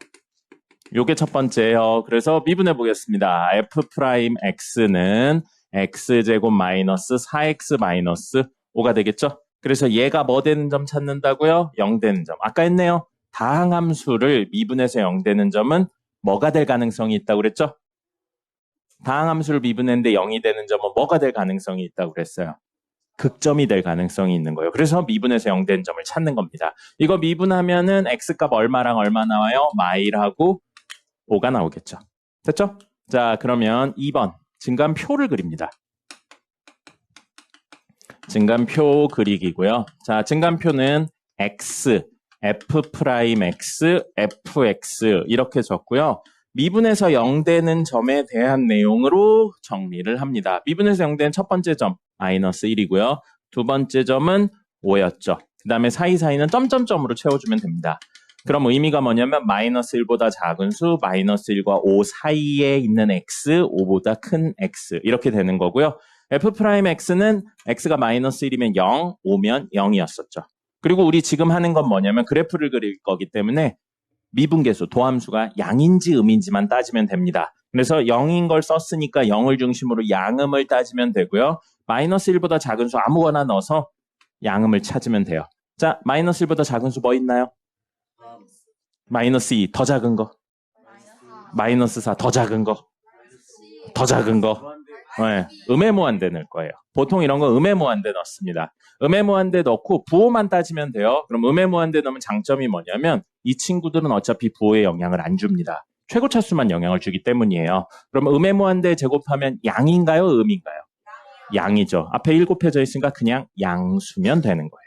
요게 첫 번째예요. 그래서 미분해 보겠습니다. F'X는 X제곱 마이너스 4X 마이너스 5가 되겠죠? 그래서 얘가 뭐 되는 점 찾는다고요? 0 되는 점. 아까 했네요. 다항함수를 미분해서 0 되는 점은 뭐가 될 가능성이 있다고 그랬죠? 다항함수를 미분했는데 0이 되는 점은 뭐가 될 가능성이 있다고 그랬어요? 극점이 될 가능성이 있는 거예요. 그래서 미분해서 0 되는 점을 찾는 겁니다. 이거 미분하면은 x값 얼마랑 얼마 나와요? 마일하고 5가 나오겠죠. 됐죠? 자, 그러면 2번 증간표를 그립니다. 증간표 그리기고요. 자, 증간표는 x, f'x, fx 이렇게 적고요. 미분해서 0 되는 점에 대한 내용으로 정리를 합니다. 미분해서 0 되는 첫 번째 점 마이너스 1이고요. 두 번째 점은 5였죠. 그 다음에 사이사이는 점점점으로 채워주면 됩니다. 그럼 의미가 뭐냐면 마이너스 1보다 작은 수, 마이너스 1과 5 사이에 있는 x, 5보다 큰 x 이렇게 되는 거고요. f'x는 x가 마이너스 1이면 0, 5면 0이었었죠. 그리고 우리 지금 하는 건 뭐냐면 그래프를 그릴 거기 때문에 미분계수, 도함수가 양인지 음인지만 따지면 됩니다. 그래서 0인 걸 썼으니까 0을 중심으로 양음을 따지면 되고요. 마이너스 1보다 작은 수 아무거나 넣어서 양음을 찾으면 돼요. 자, 마이너스 1보다 작은 수 뭐 있나요? 마이너스 2, 더 작은 거. 마이너스 4, 더 작은 거. 더 작은 거. 네, 음의 무한대 넣을 거예요. 보통 이런 거 음의 무한대 넣습니다. 음의 무한대 넣고 부호만 따지면 돼요. 그럼 음의 무한대 넣으면 장점이 뭐냐면 이 친구들은 어차피 부호에 영향을 안 줍니다. 최고차수만 영향을 주기 때문이에요. 그럼 음의 무한대 제곱하면 양인가요? 음인가요? 양이죠. 앞에 1 곱해져 있으니까 그냥 양수면 되는 거예요.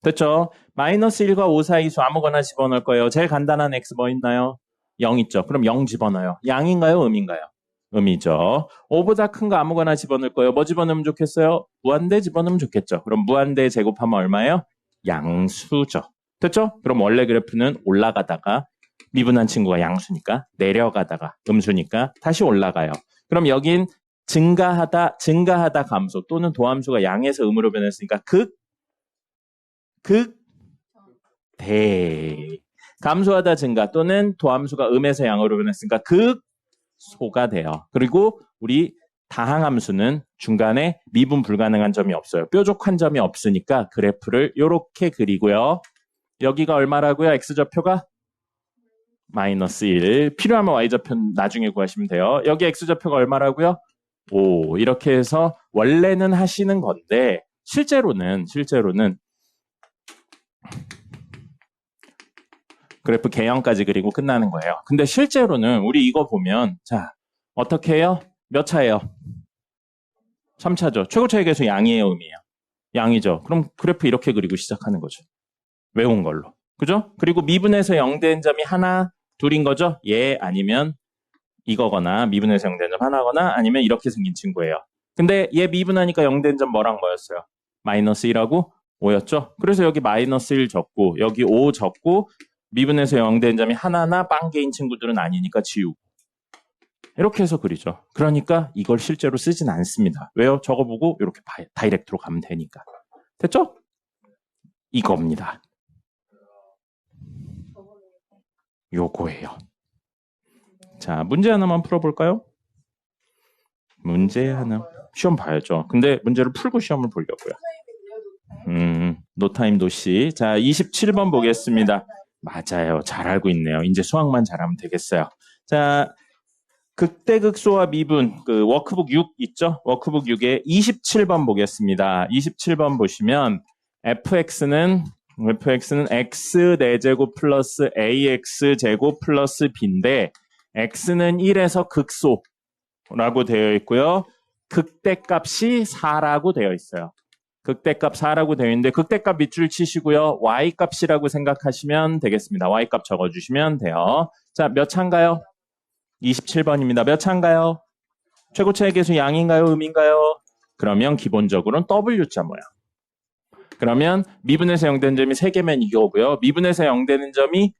됐죠? 마이너스 1과 5 사이 수 아무거나 집어넣을 거예요. 제일 간단한 x 뭐 있나요? 0 있죠. 그럼 0 집어넣어요. 양인가요? 음인가요? 음이죠. 5보다 큰 거 아무거나 집어넣을 거예요. 뭐 집어넣으면 좋겠어요? 무한대 집어넣으면 좋겠죠. 그럼 무한대 제곱하면 얼마예요? 양수죠. 됐죠? 그럼 원래 그래프는 올라가다가 미분한 친구가 양수니까 내려가다가 음수니까 다시 올라가요. 그럼 여긴 증가하다 감소 또는 도함수가 양에서 음으로 변했으니까 대 감소하다 증가 또는 도함수가 음에서 양으로 변했으니까 소가 돼요. 그리고 우리 다항함수는 중간에 미분 불가능한 점이 없어요. 뾰족한 점이 없으니까 그래프를 이렇게 그리고요. 여기가 얼마라고요? x좌표가 마이너스 1. 필요하면 y좌표 나중에 구하시면 돼요. 여기 x좌표가 얼마라고요? 5 이렇게 해서 원래는 하시는 건데 실제로는 그래프 개형까지 그리고 끝나는 거예요. 근데 실제로는 우리 이거 보면 자 어떻게 해요? 몇 차예요? 3차죠. 최고 차이 계수 양이에요, 음이에요? 양이죠. 그럼 그래프 이렇게 그리고 시작하는 거죠. 외운 걸로. 그죠? 그리고 미분에서 0된 점이 하나, 둘인 거죠? 예, 아니면 이거거나 미분에서 0된 점 하나거나 아니면 이렇게 생긴 친구예요. 근데 얘 미분하니까 0된 점 뭐랑 뭐였어요? 마이너스 1하고 5였죠? 그래서 여기 마이너스 1 적고 여기 5 적고 미분에서 0된 점이 하나나 빵개인 친구들은 아니니까 지우고 이렇게 해서 그리죠. 그러니까 이걸 실제로 쓰진 않습니다. 왜요? 저거 보고 이렇게 다이렉트로 가면 되니까. 됐죠? 이겁니다. 요거예요. 자, 문제 하나만 풀어볼까요? 문제 하나. 시험 봐야죠. 근데 문제를 풀고 시험을 보려고요. 노타임 노시. 자, 27번 보겠습니다. 맞아요. 잘 알고 있네요. 이제 수학만 잘하면 되겠어요. 자, 극대극소와 미분, 그 워크북 6 있죠? 워크북 6에 27번 보겠습니다. 27번 보시면 fx는 x 4제곱 플러스 ax 제곱 플러스 b인데 x는 1에서 극소라고 되어 있고요. 극대값이 4라고 되어 있어요. 극대값 4라고 되어 있는데 극대값 밑줄 치시고요. y값이라고 생각하시면 되겠습니다. y값 적어주시면 돼요. 자, 몇 차인가요? 27번입니다. 몇 차인가요? 최고 차이 계수 양인가요? 음인가요? 그러면 기본적으로는 W자 모양. 그러면 미분에서 0되는 점이 3개면 이거고요. 미분에서 0되는 점이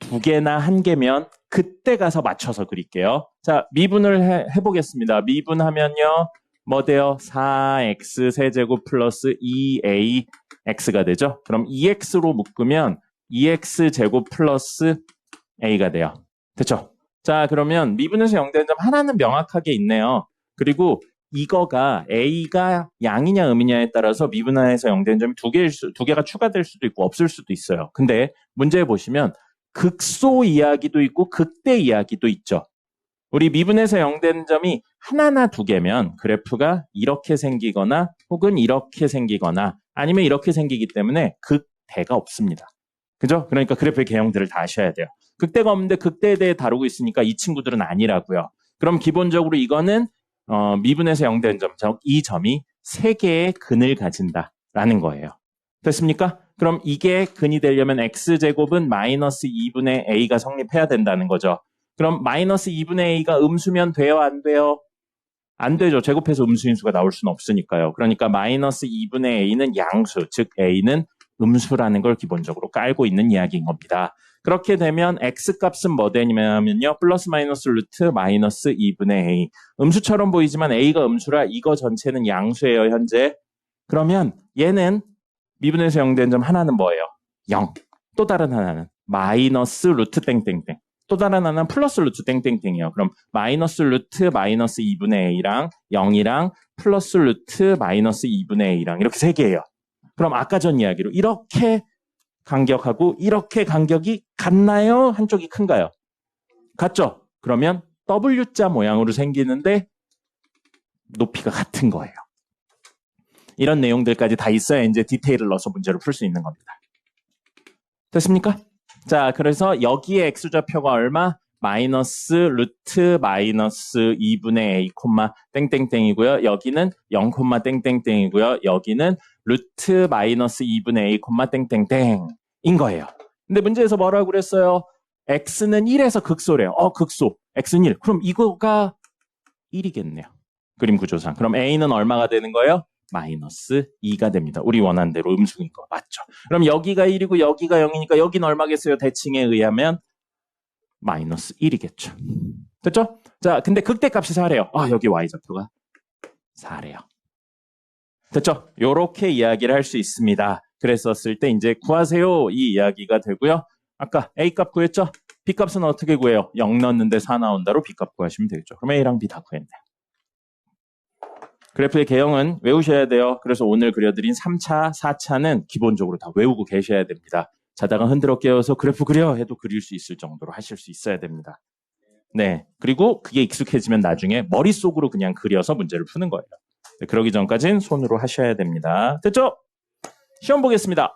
2개나 1개면 그때 가서 맞춰서 그릴게요. 자, 미분을 해보겠습니다. 미분하면요. 뭐 돼요? 4x 세제곱 플러스 2ax가 되죠. 그럼 2x로 묶으면 2x 제곱 플러스 a가 돼요. 됐죠? 자, 그러면 미분에서 0되는 점 하나는 명확하게 있네요. 그리고 이거가 a가 양이냐 음이냐에 따라서 미분에서 0되는 점이 2개가 추가될 수도 있고 없을 수도 있어요. 근데 문제에 보시면 극소 이야기도 있고 극대 이야기도 있죠. 우리 미분에서 0되는 점이 하나나 2개면 그래프가 이렇게 생기거나 혹은 이렇게 생기거나 아니면 이렇게 생기기 때문에 극대가 없습니다. 그죠? 그러니까 그래프의 개형들을 다 아셔야 돼요. 극대가 없는데 극대에 대해 다루고 있으니까 이 친구들은 아니라고요. 그럼 기본적으로 이거는 미분에서 0되는 점, 즉 이 점이 3개의 근을 가진다라는 거예요. 됐습니까? 그럼 이게 근이 되려면 x제곱은 마이너스 2분의 a가 성립해야 된다는 거죠. 그럼 마이너스 2분의 a가 음수면 돼요? 안 돼요? 안 되죠. 제곱해서 음수인수가 나올 수는 없으니까요. 그러니까 마이너스 2분의 a는 양수, 즉 a는 음수라는 걸 기본적으로 깔고 있는 이야기인 겁니다. 그렇게 되면 x값은 뭐 되냐면요. 플러스 마이너스 루트 마이너스 2분의 a. 음수처럼 보이지만 a가 음수라 이거 전체는 양수예요, 현재. 그러면 얘는 미분에서 0된 점 하나는 뭐예요? 0. 또 다른 하나는 마이너스 루트 땡땡땡. 또 다른 하나는 플러스 루트 땡땡땡이에요. 그럼 마이너스 루트 마이너스 2분의 a랑 0이랑 플러스 루트 마이너스 2분의 a랑 이렇게 3개예요. 그럼 아까 전 이야기로 이렇게 간격하고 이렇게 간격이 같나요? 한쪽이 큰가요? 같죠? 그러면 W자 모양으로 생기는데 높이가 같은 거예요. 이런 내용들까지 다 있어야 이제 디테일을 넣어서 문제를 풀 수 있는 겁니다. 됐습니까? 자, 그래서 여기에 x좌표가 얼마? 마이너스 루트 마이너스 2분의 a 콤마 땡땡땡이고요. 여기는 0 콤마 땡땡땡이고요. 여기는 루트 마이너스 2분의 a 콤마 땡땡땡인 거예요. 근데 문제에서 뭐라고 그랬어요? x는 1에서 극소래요. 극소. x는 1. 그럼 이거가 1이겠네요. 그림 구조상. 그럼 a는 얼마가 되는 거예요? 마이너스 2가 됩니다. 우리 원하는 대로 음수인 거 맞죠? 그럼 여기가 1이고 여기가 0이니까 여기는 얼마겠어요? 대칭에 의하면 마이너스 1이겠죠. 됐죠? 자, 근데 극대값이 4래요. 여기 y좌표가 4래요. 됐죠? 요렇게 이야기를 할 수 있습니다. 그랬었을 때 이제 구하세요 이 이야기가 되고요. 아까 A값 구했죠? B값은 어떻게 구해요? 0 넣었는데 4 나온다로 B값 구하시면 되겠죠. 그럼 A랑 B 다 구했네요. 그래프의 개형은 외우셔야 돼요. 그래서 오늘 그려드린 3차, 4차는 기본적으로 다 외우고 계셔야 됩니다. 자다가 흔들어 깨워서 그래프 그려 해도 그릴 수 있을 정도로 하실 수 있어야 됩니다. 네. 그리고 그게 익숙해지면 나중에 머릿속으로 그냥 그려서 문제를 푸는 거예요. 네, 그러기 전까지는 손으로 하셔야 됩니다. 됐죠? 시험 보겠습니다.